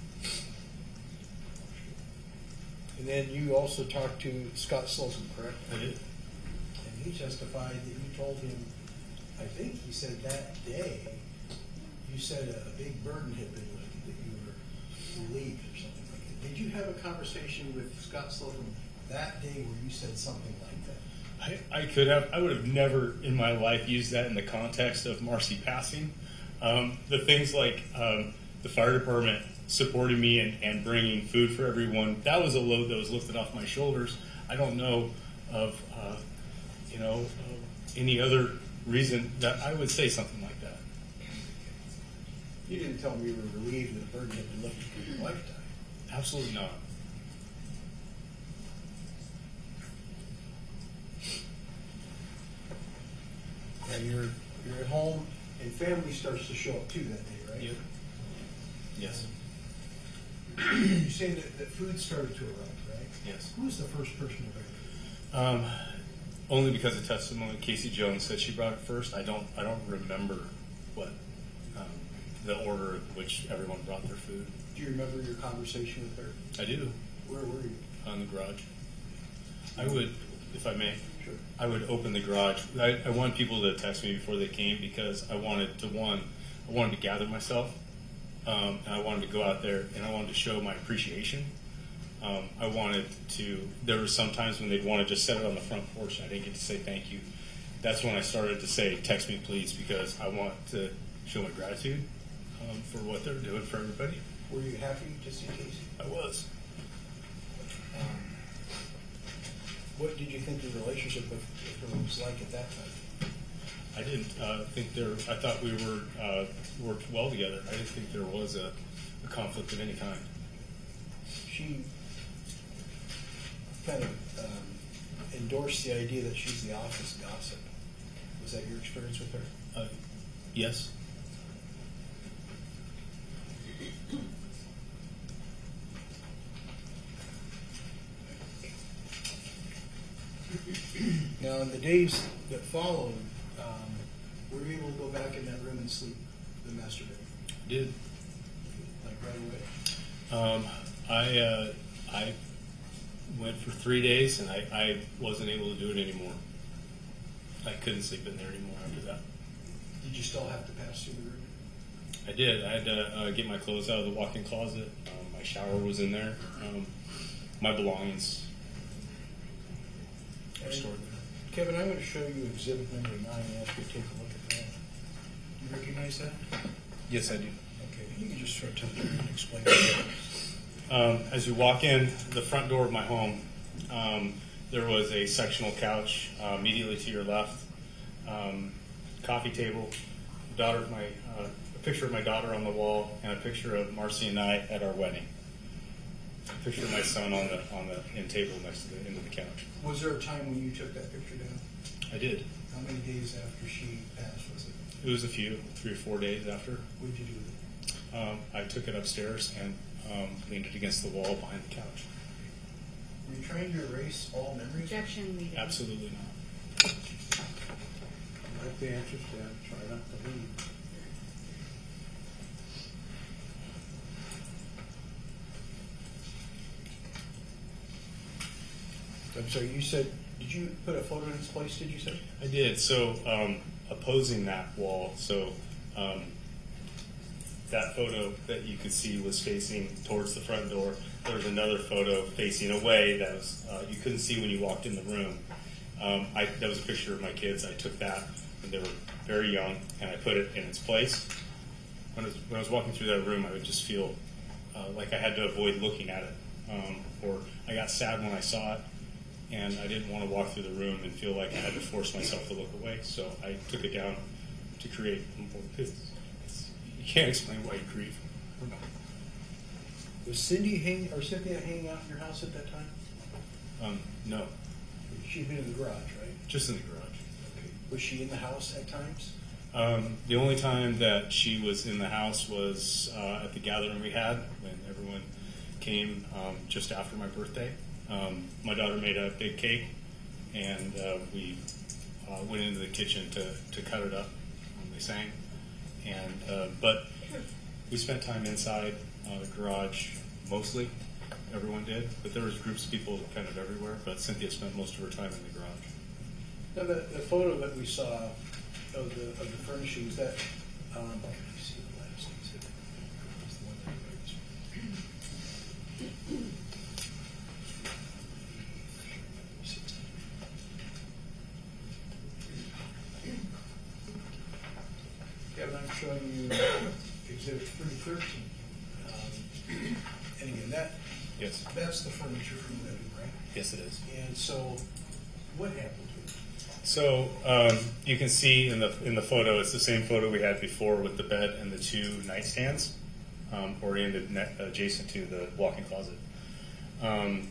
And then you also talked to Scott Sullivan, correct?
I did.
And he testified that you told him, I think he said that day, you said a big burden had been lifted, that you were relieved or something like that. Did you have a conversation with Scott Sullivan that day where you said something like that?
I could have. I would have never in my life used that in the context of Marcy passing. The things like the fire department supporting me and bringing food for everyone, that was a load that was lifted off my shoulders. I don't know of any other reason that I would say something like that.
You didn't tell me you were relieved that a burden had been lifted for your lifetime.
Absolutely not.
And you're at home, and family starts to show up too that day, right?
Yep. Yes.
You say that food started to arrive, right?
Yes.
Who was the first person to bring it?
Only because of testimony, Casey Jones said she brought it first. I don't remember what the order in which everyone brought their food.
Do you remember your conversation with her?
I do.
Where were you?
On the garage. I would, if I may.
Sure.
I would open the garage. I want people to text me before they came because I wanted to gather myself, and I wanted to go out there and I wanted to show my appreciation. I wanted to. There were some times when they'd want to just set it on the front porch, and I didn't get to say thank you. That's when I started to say, "Text me, please," because I want to show my gratitude for what they're doing for everybody.
Were you happy to see Casey?
I was.
What did you think the relationship with her was like at that time?
I didn't think I thought we worked well together. I didn't think there was a conflict of any kind.
She kind of endorsed the idea that she's the office gossip. Was that your experience with her?
Yes.
Now, in the days that followed, were you able to go back in that room and sleep, the master bedroom?
Did.
Like right away?
I went for 3 days, and I wasn't able to do it anymore. I couldn't sleep in there anymore after that.
Did you still have to pass through the room?
I did. I had to get my clothes out of the walk-in closet. My shower was in there. My belongings were stored there.
Kevin, I'm going to show you exhibit number 9 and ask you to take a look at that. You recognize that?
Yes, I do.
Okay, you can just sort of tell me and explain it.
As you walk in the front door of my home, there was a sectional couch immediately to your left, coffee table, a picture of my daughter on the wall, and a picture of Marcy and I at our wedding. A picture of my son on the end table next to the end of the couch.
Was there a time when you took that picture down?
I did.
How many days after she passed was it?
It was a few, 3 or 4 days after.
What did you do with it?
I took it upstairs and leaned it against the wall behind the couch.
Were you trying to erase all memories?
Objection, leave it.
Absolutely not.
Like the answer, Stan, try not to leave.
I'm sorry, you said, did you put a photo in its place, did you say?
I did. So opposing that wall, so that photo that you could see was facing towards the front door. There was another photo facing away that was you couldn't see when you walked in the room. That was a picture of my kids. I took that when they were very young, and I put it in its place. When I was walking through that room, I would just feel like I had to avoid looking at it, or I got sad when I saw it, and I didn't want to walk through the room and feel like I had to force myself to look away. So I took it down to create. You can't explain why you grieve.
Was Cynthia hanging out in your house at that time?
No,
She'd been in the garage, right?
just in the garage.
Okay. Was she in the house at times?
The only time that she was in the house was at the gathering we had when everyone came just after my birthday. My daughter made a big cake, and we went into the kitchen to cut it up. They sang, but we spent time inside the garage mostly. Everyone did, but there was groups of people kind of everywhere. But Cynthia spent most of her time in the garage.
Now, the photo that we saw of the furnishings, that, let me see the last exhibit. It's the one that Kevin, I'm showing you exhibit 313. And again,
Yes.
that's the furniture from the living, right?
Yes, it is.
And so, what happened to it?
So you can see in the photo, it's the same photo we had before with the bed and the 2 nightstands oriented adjacent to the walk-in closet. You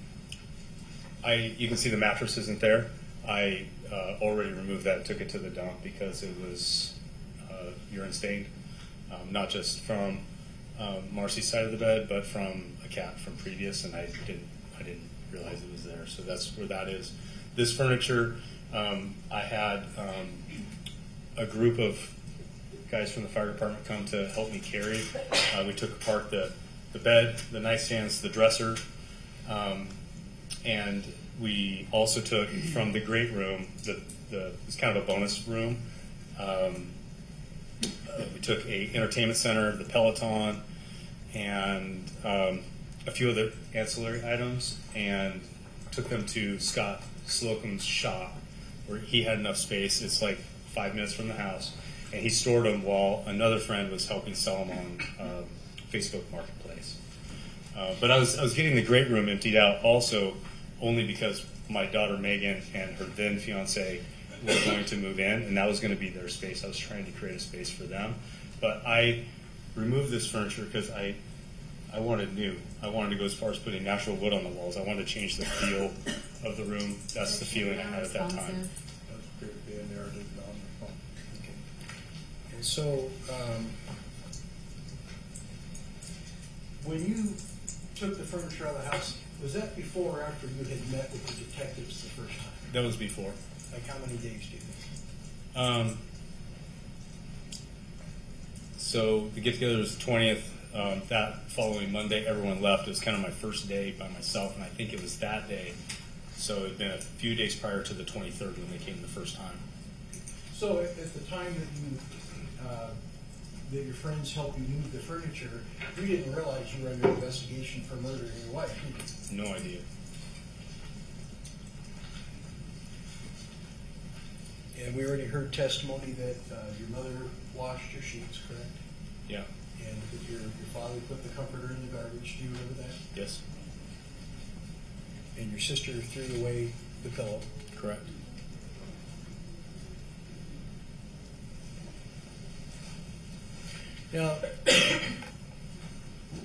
can see the mattress isn't there. I already removed that and took it to the dump because it was urine stained, not just from Marcy's side of the bed, but from a cat from previous, and I didn't realize it was there. So that's where that is. This furniture, I had a group of guys from the fire department come to help me carry. We took apart the bed, the nightstands, the dresser, and we also took from the great room, it's kind of a bonus room. We took a entertainment center, the Peloton, and a few other ancillary items, and took them to Scott Slocum's shop, where he had enough space. It's like 5 minutes from the house, and he stored them while another friend was helping sell them on Facebook Marketplace. But I was getting the great room emptied out also only because my daughter Megan and her then fiance were going to move in, and that was going to be their space. I was trying to create a space for them, but I removed this furniture because I wanted new. I wanted to go as far as putting natural wood on the walls. I wanted to change the feel of the room. That's the feeling I had at that time.
That's great, being there, it's on the phone.
Okay. And so, when you took the furniture out of the house, was that before or after you had met with the detectives the first time?
That was before.
Like how many days do you think?
So the get-together was the 20th. that following Monday, everyone left. It was kind of my first day by myself, and I think it was that day. So it had been a few days prior to the 23rd when they came the first time.
So at the time that you, that your friends helped you move the furniture, you didn't realize you were under investigation for murdering your wife, did you?
No idea.
And we already heard testimony that your mother washed your sheets, correct?
Yeah.
And that your father put the comforter in the garbage. Do you remember that?
Yes.
And your sister threw away the pillow.
Correct.
Now,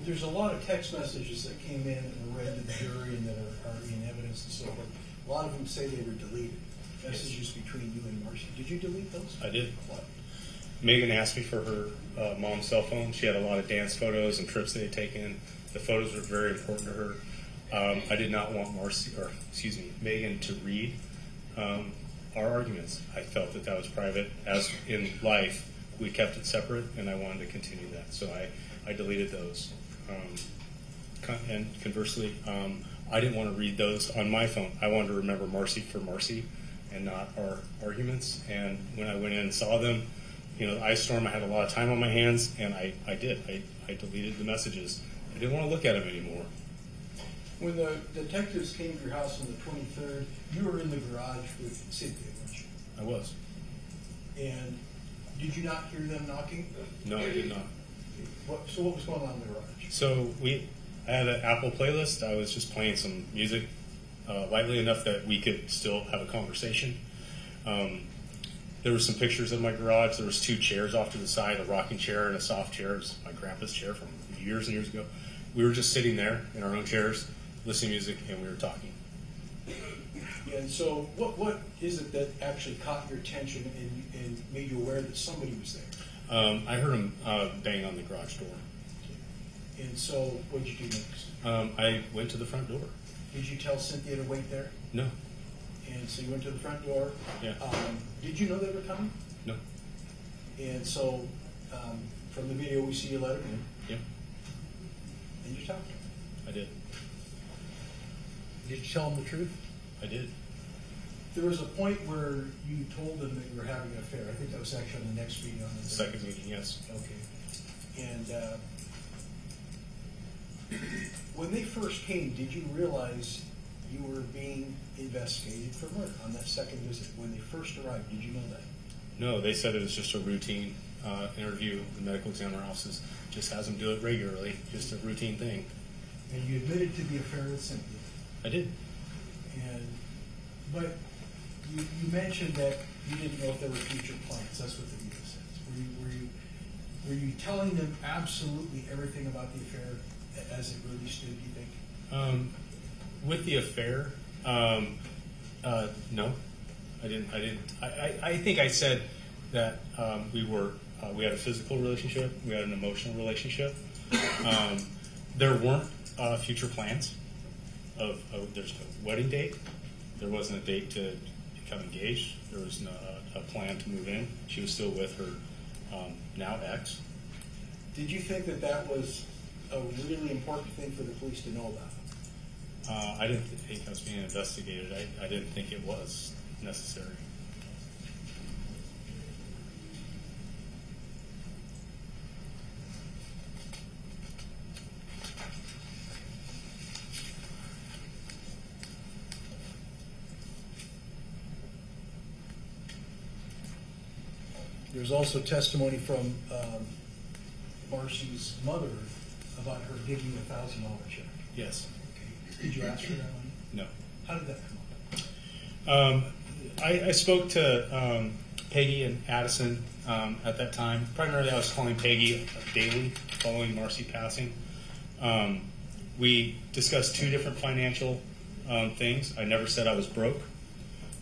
there's a lot of text messages that came in and were read to the jury and that are in evidence and so forth. A lot of them say they were deleted. Messages between you and Marcy. Did you delete those?
I did.
What?
Megan asked me for her mom's cell phone. She had a lot of dance photos and trips they had taken. The photos were very important to her. I did not want Megan to read our arguments. I felt that was private. As in life, we kept it separate, and I wanted to continue that. So I deleted those. And conversely, I didn't want to read those on my phone. I wanted to remember Marcy for Marcy and not our arguments. And when I went in and saw them, the ice storm, I had a lot of time on my hands, and I did. I deleted the messages. I didn't want to look at them anymore.
When the detectives came to your house on the 23rd, you were in the garage with Cynthia, weren't you?
I was.
And did you not hear them knocking?
No, I did not.
So what was going on in the garage?
So I had an Apple playlist. I was just playing some music lightly enough that we could still have a conversation. There were some pictures of my garage. There was 2 chairs off to the side, a rocking chair and a soft chair. It was my grandpa's chair from years and years ago. We were just sitting there in our own chairs, listening to music, and we were talking.
And so what is it that actually caught your attention and made you aware that somebody was there?
I heard him bang on the garage door.
And so what did you do next?
I went to the front door.
Did you tell Cynthia to wait there?
No.
And so you went to the front door.
Yeah.
Did you know they were coming?
No.
And so from the video we see you let them in.
Yeah.
And you talked to them.
I did.
Did you tell them the truth?
I did.
There was a point where you told them that you were having an affair. I think that was actually on the next video. On the
Second meeting, yes.
Okay. And when they first came, did you realize you were being investigated for murder on that second visit? When they first arrived, did you know that?
No, they said it was just a routine interview. The medical examiner office just has them do it regularly, just a routine thing.
And you admitted to the affair with Cynthia.
I did.
But you mentioned that you didn't know if there were future plans. That's what the video says. Were you telling them absolutely everything about the affair as it really stood, do you think?
With the affair, no, I didn't. I think I said that we had a physical relationship, we had an emotional relationship. There weren't future plans there's no wedding date. There wasn't a date to become engaged. There was no, a plan to move in. She was still with her now ex.
Did you think that was a really important thing for the police to know about?
I didn't think I was being investigated. I didn't think it was necessary.
There's also testimony from Marcy's mother about her giving a $1,000 check.
Yes.
Okay. Did you ask for that money?
No.
How did that come up?
I spoke to Peggy and Addison at that time. Primarily, I was calling Peggy daily following Marcy passing. We discussed 2 different financial things. I never said I was broke.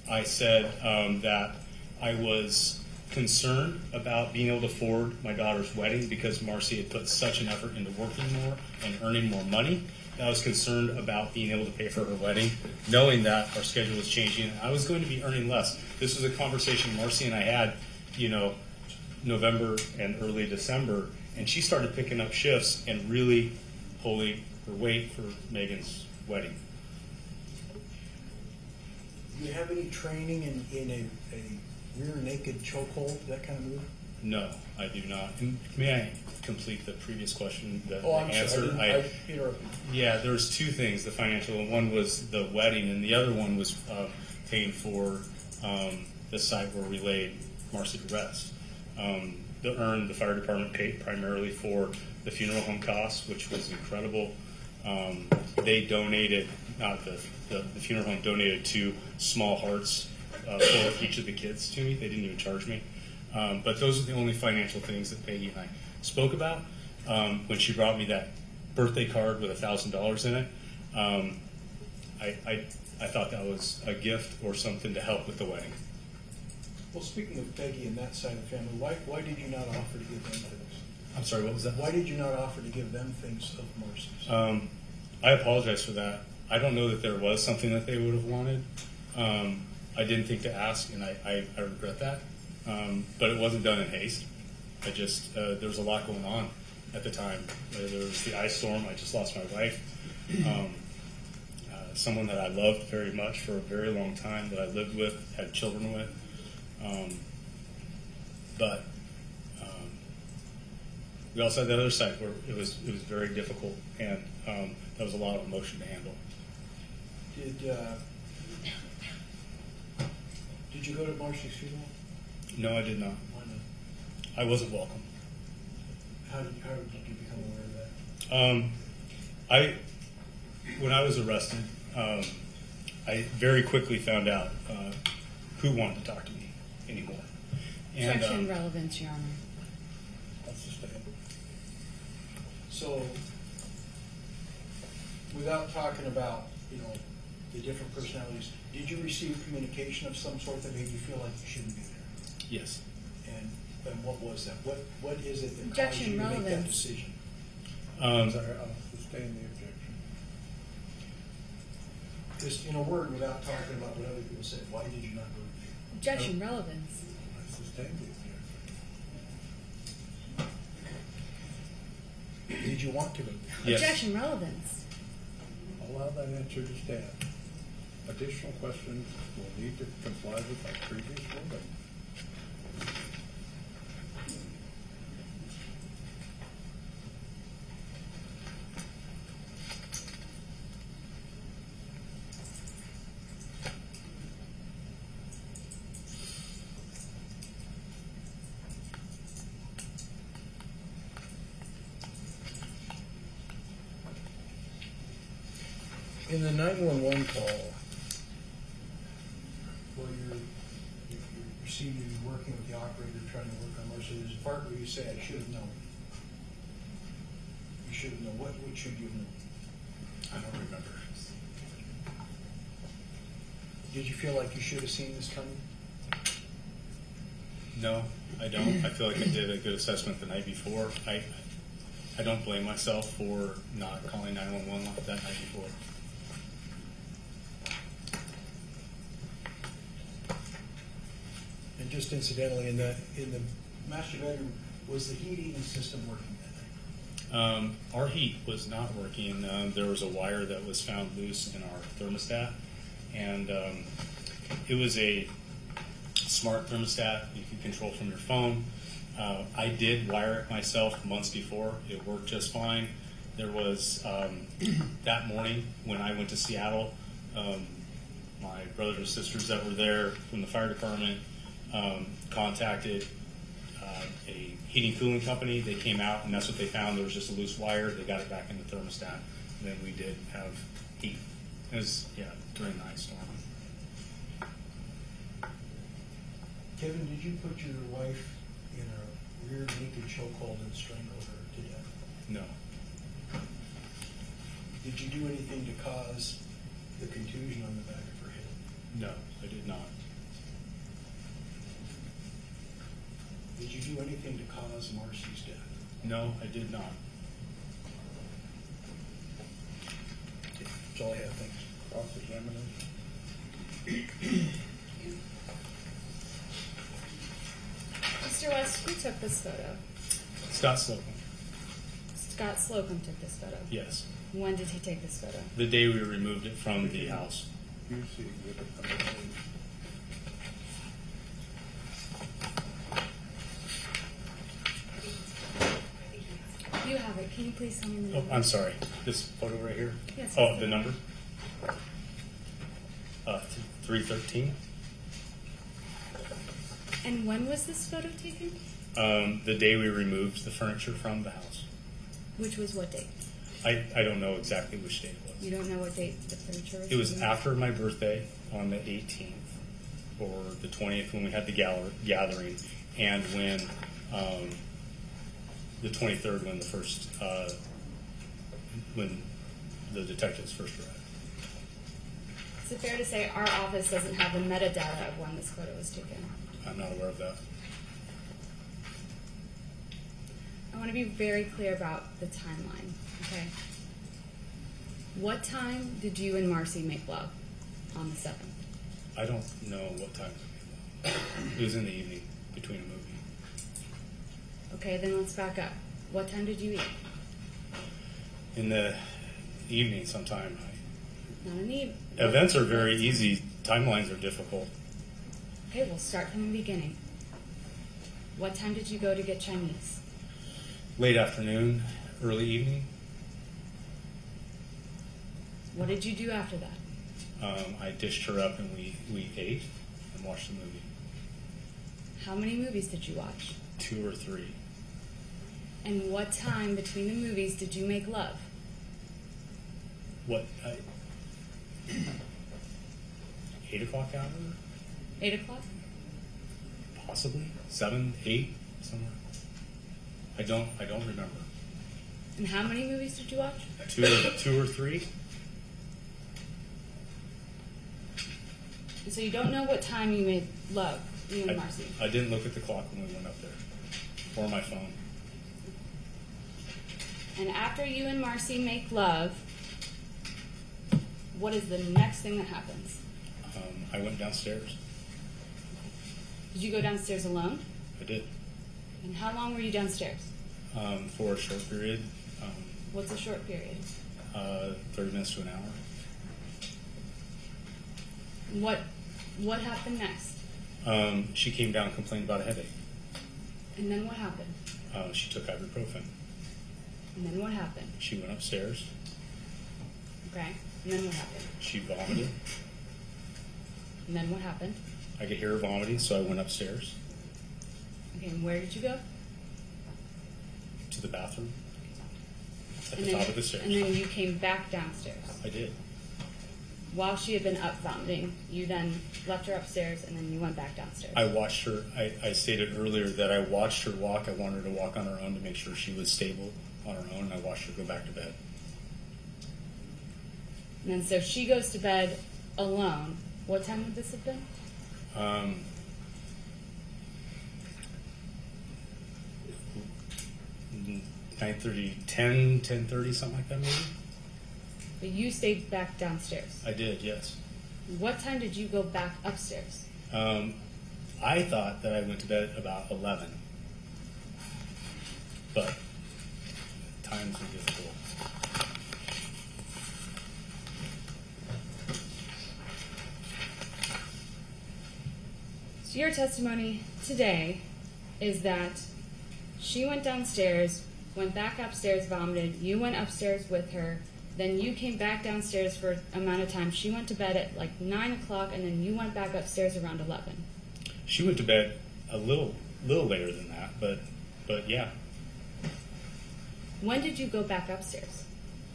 I said that I was concerned about being able to afford my daughter's wedding because Marcy had put such an effort into working more and earning more money. I was concerned about being able to pay for her wedding, knowing that our schedule was changing. I was going to be earning less. This was a conversation Marcy and I had, November and early December, And she started picking up shifts and really pulling her weight for Megan's wedding.
Do you have any training in a rear naked chokehold, that kind of move?
No, I do not. And may I complete the previous question?
I'm sorry. I interrupted.
Yeah, there was two things. The financial one was the wedding, and the other one was paying for the site where we laid Marcy to rest. The fire department paid primarily for the funeral home costs, which was incredible. They donated, not the funeral home donated 2 small hearts for each of the kids to me. They didn't even charge me. But those are the only financial things that Peggy and I spoke about. When she brought me that birthday card with $1,000 in it, I thought that was a gift or something to help with the wedding.
Well, speaking of Peggy and that side of the family, why did you not offer to give them things?
I'm sorry, what was that?
Why did you not offer to give them things of Marcy's?
I apologize for that. I don't know that there was something that they would have wanted. I didn't think to ask, and I regret that. But it wasn't done in haste. There was a lot going on at the time. There was the ice storm. I just lost my wife. Someone that I loved very much for a very long time, that I lived with, had children with. But we also had the other side where it was very difficult, and that was a lot of emotion to handle.
Did you go to Marcy's funeral?
No, I did not.
Why not?
I wasn't welcome.
How did you become aware of that?
When I was arrested, I very quickly found out who wanted to talk to me anymore. And,
Objection, relevance, Your Honor.
That's the statement.
So, without talking about, the different personalities, did you receive communication of some sort that made you feel like you shouldn't be there?
Yes.
And what was that? What is it that caused
Objection,
you to make that
relevance.
decision?
Sorry, I'll sustain the objection.
Just in a word, without talking about what other people said, why did you not go to the
Objection, relevance.
I sustain the objection.
Did you want to go?
Yes.
Objection, relevance.
Allow that answer to stand. Additional questions will need to comply with our previous ruling.
In the 911 call, well, you seem to be working with the operator trying to work on Marcy. There's a part where you say, I should have known. You should have known. What should you have known?
I don't remember.
Did you feel like you should have seen this coming?
No, I don't. I feel like I did a good assessment the night before. I don't blame myself for not calling 911 that night before.
And just incidentally, in the master bedroom, was the heating system working that night?
Our heat was not working. There was a wire that was found loose in our thermostat, and it was a smart thermostat you can control from your phone. I did wire it myself months before. It worked just fine. There was that morning when I went to Seattle, my brothers and sisters that were there from the fire department contacted a heating cooling company. They came out, and that's what they found. There was just a loose wire. They got it back in the thermostat, and then we did have heat. It was, during the ice storm.
Kevin, did you put your wife in a rear naked chokehold and strangle her to death?
No.
Did you do anything to cause the contusion on the back of her head?
No, I did not.
Did you do anything to cause Marcy's death?
No, I did not.
That's all I have, thanks.
Cross-examination.
Mr. West, who took this photo?
Scott Slocum.
Scott Slocum took this photo.
Yes.
When did he take this photo?
The day we removed it from the house.
You see exhibit number 8.
You have it. Can you please tell me the
Oh,
number?
I'm sorry. This photo right here?
Yes.
Oh, the number? 313.
And when was this photo taken?
The day we removed the furniture from the house.
Which was what date?
I don't know exactly which day it was.
You don't know what date the furniture was?
It was
removed?
after my birthday on the 18th or the 20th when we had the gathering, and when the 23rd when the detectives first arrived.
Is it fair to say our office doesn't have the metadata of when this photo was taken?
I'm not aware of that.
I want to be very clear about the timeline, okay? What time did you and Marcy make love on the 7th?
I don't know what time it was in the evening between a movie.
Okay, then let's back up. What time did you eat?
In the evening sometime.
Not in the evening.
Events are very easy. Timelines are difficult.
Okay, we'll start from the beginning. What time did you go to get Chinese?
Late afternoon, early evening.
What did you do after that?
I dished her up and we ate and watched the movie.
How many movies did you watch?
2 or 3.
And what time between the movies did you make love?
What? 8 o'clock hour?
8 o'clock?
Possibly 7, 8, somewhere. I don't remember.
And how many movies did you watch?
2 or 3.
So you don't know what time you made love, you and Marcy.
I didn't look at the clock when we went up there, or my phone.
And after you and Marcy make love, what is the next thing that happens?
I went downstairs.
Did you go downstairs alone?
I did.
And how long were you downstairs?
For a short period,
What's a short period?
30 minutes to an hour.
What happened next?
She came down and complained about a headache.
And then what happened?
She took ibuprofen.
And then what happened?
She went upstairs.
Okay. And then what happened?
She vomited.
And then what happened?
I could hear her vomiting, so I went upstairs
Okay, and where did you go?
to the bathroom at
And
the
then,
top of the stairs.
and then you came back downstairs.
I did.
While she had been up vomiting, you then left her upstairs and then you went back downstairs.
I watched her. I stated earlier that I watched her walk. I wanted her to walk on her own to make sure she was stable on her own, and I watched her go back to bed.
And then so she goes to bed alone. What time would this have been?
9:30, 10:30, something like that, maybe.
But you stayed back downstairs.
I did, yes.
What time did you go back upstairs?
I thought that I went to bed about 11, but times are difficult.
So your testimony today is that she went downstairs, went back upstairs, vomited. You went upstairs with her. Then you came back downstairs for an amount of time. She went to bed at like 9 o'clock, and then you went back upstairs around 11.
She went to bed a little later than that, but yeah.
When did you go back upstairs?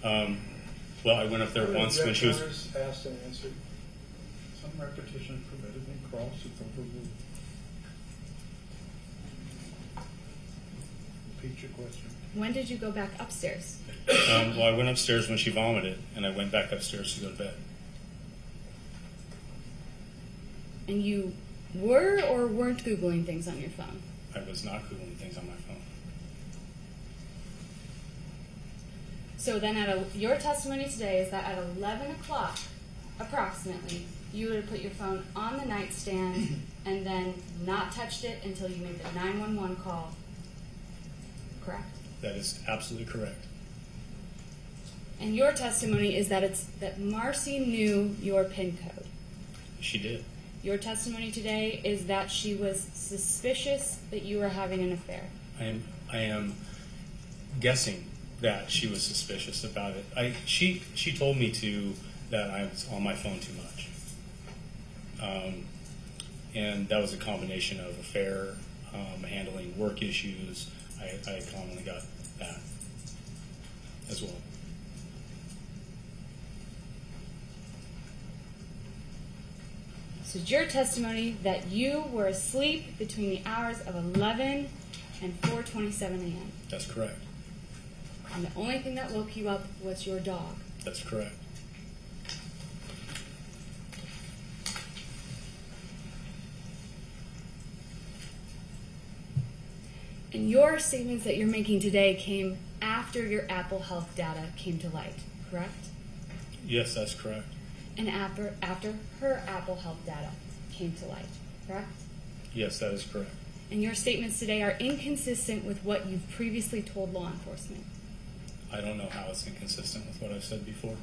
Well, I went up there once when she was.
Asked and answered. Some repetition is permitted in cross appropriate. Repeat your question.
When did you go back upstairs?
Well, I went upstairs when she vomited, and I went back upstairs to go to bed.
And you were or weren't Googling things on your phone?
I was not Googling things on my phone.
So then your testimony today is that at 11 o'clock, approximately, you would have put your phone on the nightstand and then not touched it until you made the 911 call. Correct?
That is absolutely correct.
And your testimony is that that Marcy knew your PIN code.
She did.
Your testimony today is that she was suspicious that you were having an affair.
I am guessing that she was suspicious about it. She told me that I was on my phone too much. And that was a combination of affair, handling work issues. I commonly got that as well.
So it's your testimony that you were asleep between the hours of 11 and 4:27 a.m.
That's correct.
And the only thing that woke you up was your dog.
That's correct.
And your statements that you're making today came after your Apple Health data came to light, correct?
Yes, that's correct.
And after her Apple Health data came to light, correct?
Yes, that is correct.
And your statements today are inconsistent with what you've previously told law enforcement.
I don't know how it's inconsistent with what I've said before.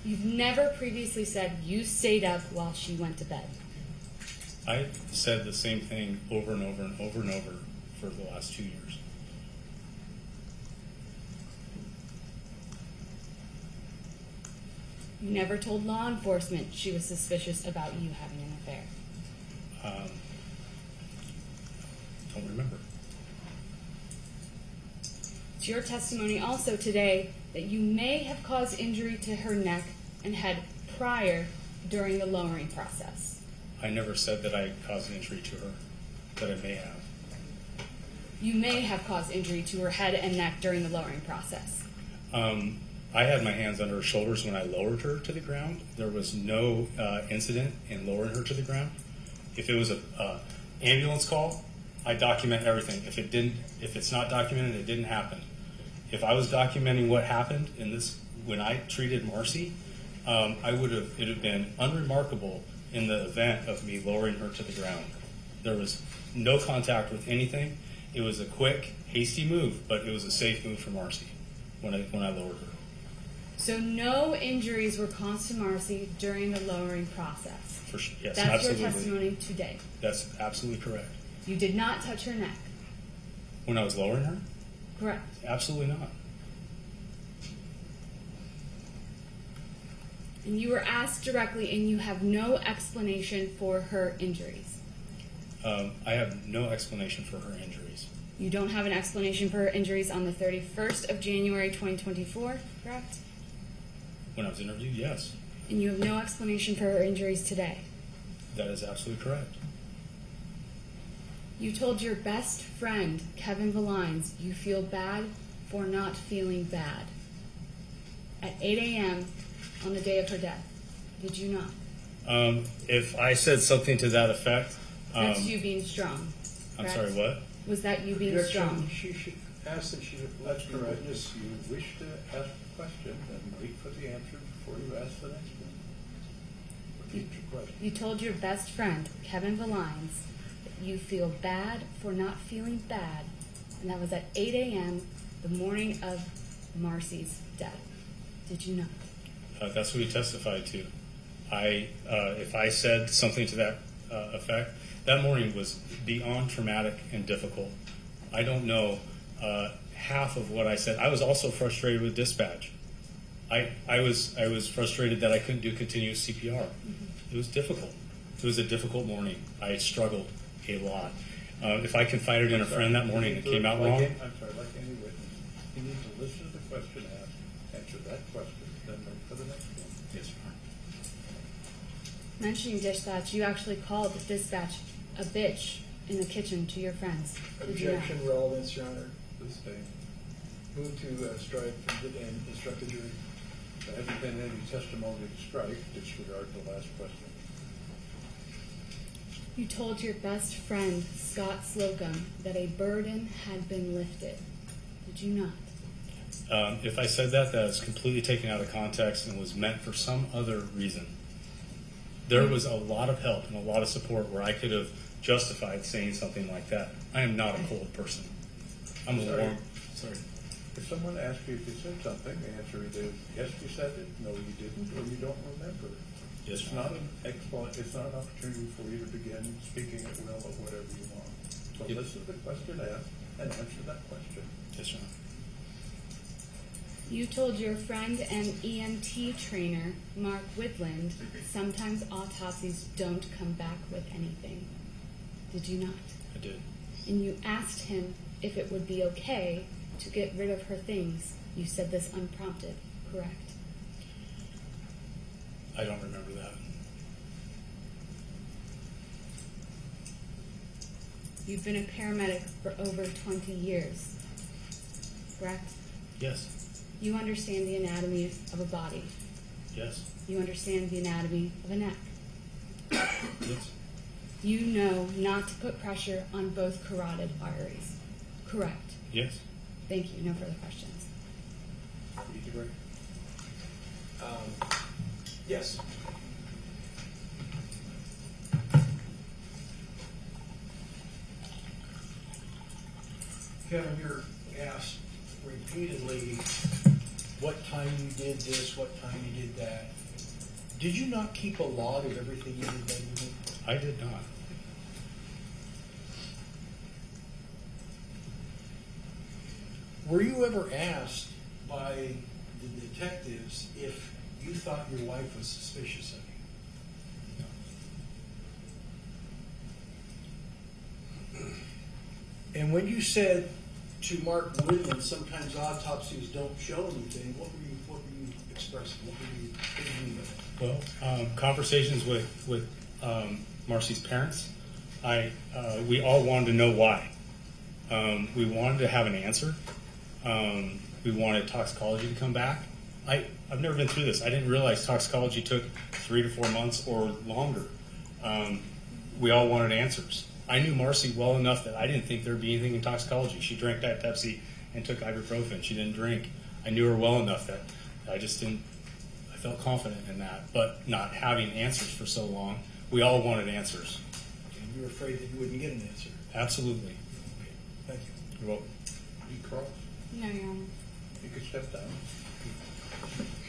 You've never previously said you stayed up while she went to bed.
I've said the same thing over and over and over and over for the last 2 years.
You never told law enforcement she was suspicious about you having an affair.
Don't remember.
It's your testimony also today that you may have caused injury to her neck and head during the lowering process.
I never said that I caused an injury to her, that I may have.
You may have caused injury to her head and neck during the lowering process.
I had my hands under her shoulders when I lowered her to the ground. There was no incident in lowering her to the ground. If it was an ambulance call, I document everything. If it's not documented, it didn't happen. If I was documenting what happened when I treated Marcy, it would have been unremarkable in the event of me lowering her to the ground. There was no contact with anything. It was a quick, hasty move, but it was a safe move for Marcy when I lowered her.
So no injuries were caused to Marcy during the lowering process.
Yes,
That's
absolutely.
your testimony today.
That's absolutely correct.
You did not touch her neck.
When I was lowering her?
Correct.
Absolutely not.
And you were asked directly, and you have no explanation for her injuries.
I have no explanation for her injuries.
You don't have an explanation for her injuries on the 31st of January 2024, correct?
When I was interviewed, yes.
And you have no explanation for her injuries today.
That is absolutely correct.
You told your best friend, Kevin Valines, you feel bad for not feeling bad at 8 a.m. on the day of her death. Did you not?
If I said something to that effect...
That's you being strong.
I'm
correct?
sorry, what?
Was that you being
Objection.
strong?
She should ask that she
That's
let the
correct.
witness.
If you wish to ask a question, then wait for the answer before you ask the next one. Repeat your question.
You told your best friend, Kevin Valines, that you feel bad for not feeling bad, and that was at 8 a.m. the morning of Marcy's death. Did you not?
That's what he testified to. If I said something to that effect, that morning was beyond traumatic and difficult. I don't know half of what I said. I was also frustrated with dispatch. I was frustrated that I couldn't do continuous CPR. Mm-hmm. It was difficult. It was a difficult morning. I struggled a lot. If I confided in a friend that morning and it came out wrong...
I'm sorry, like any witness, you need to listen to the question asked, answer that question, then wait for the next one.
Yes, ma'am.
Mentioning dispatch, you actually called dispatch a bitch in the kitchen to your friends. Did you not?
objection relevance, Your Honor.
This thing,
Move to strike and instruct the jury.
there hasn't been any testimony to strike, disregard the last question.
You told your best friend, Scott Slocum, that a burden had been lifted. Did you not?
If I said that was completely taken out of context and was meant for some other reason. There was a lot of help and a lot of support where I could have justified saying something like that. I am not a cold person. I'm
Sorry.
warm. Sorry.
If someone asks you if you said something, the answer is yes, you said it, no, you didn't, or you don't remember.
Yes,
It's
Your
not
Honor.
it's not an opportunity for you to begin speaking at will of whatever you want. So
Yep.
listen to the question asked and answer that question.
Yes, Your Honor.
You told your friend and EMT trainer, Mark Whitland, sometimes autopsies don't come back with anything. Did you not?
I did.
And you asked him if it would be okay to get rid of her things. You said this unprompted, correct?
I don't remember that.
You've been a paramedic for over 20 years, correct?
Yes.
You understand the anatomy of a body.
Yes.
You understand the anatomy of a neck.
Yes.
You know not to put pressure on both carotid arteries, correct?
Yes.
Thank you. No further questions.
Easy break.
Yes. Kevin, you're asked repeatedly what time you did this, what time you did that. Did you not keep a log of everything you did that evening?
I did not.
Were you ever asked by the detectives if you thought your wife was suspicious of you? And when you said to Mark Whitman, sometimes autopsies don't show anything, what were you expressing? What did you mean by that?
Well, conversations with Marcy's parents, we all wanted to know why. We wanted to have an answer. We wanted toxicology to come back. I've never been through this. I didn't realize toxicology took 3 to 4 months or longer. We all wanted answers. I knew Marcy well enough that I didn't think there'd be anything in toxicology. She drank Diet Pepsi and took ibuprofen. She didn't drink. I knew her well enough that I just didn't. I felt confident in that, but not having answers for so long, we all wanted answers.
And you were afraid that you wouldn't get an answer.
Absolutely.
Okay, thank you.
You're welcome.
You cross.
No, Your Honor.
You could step down.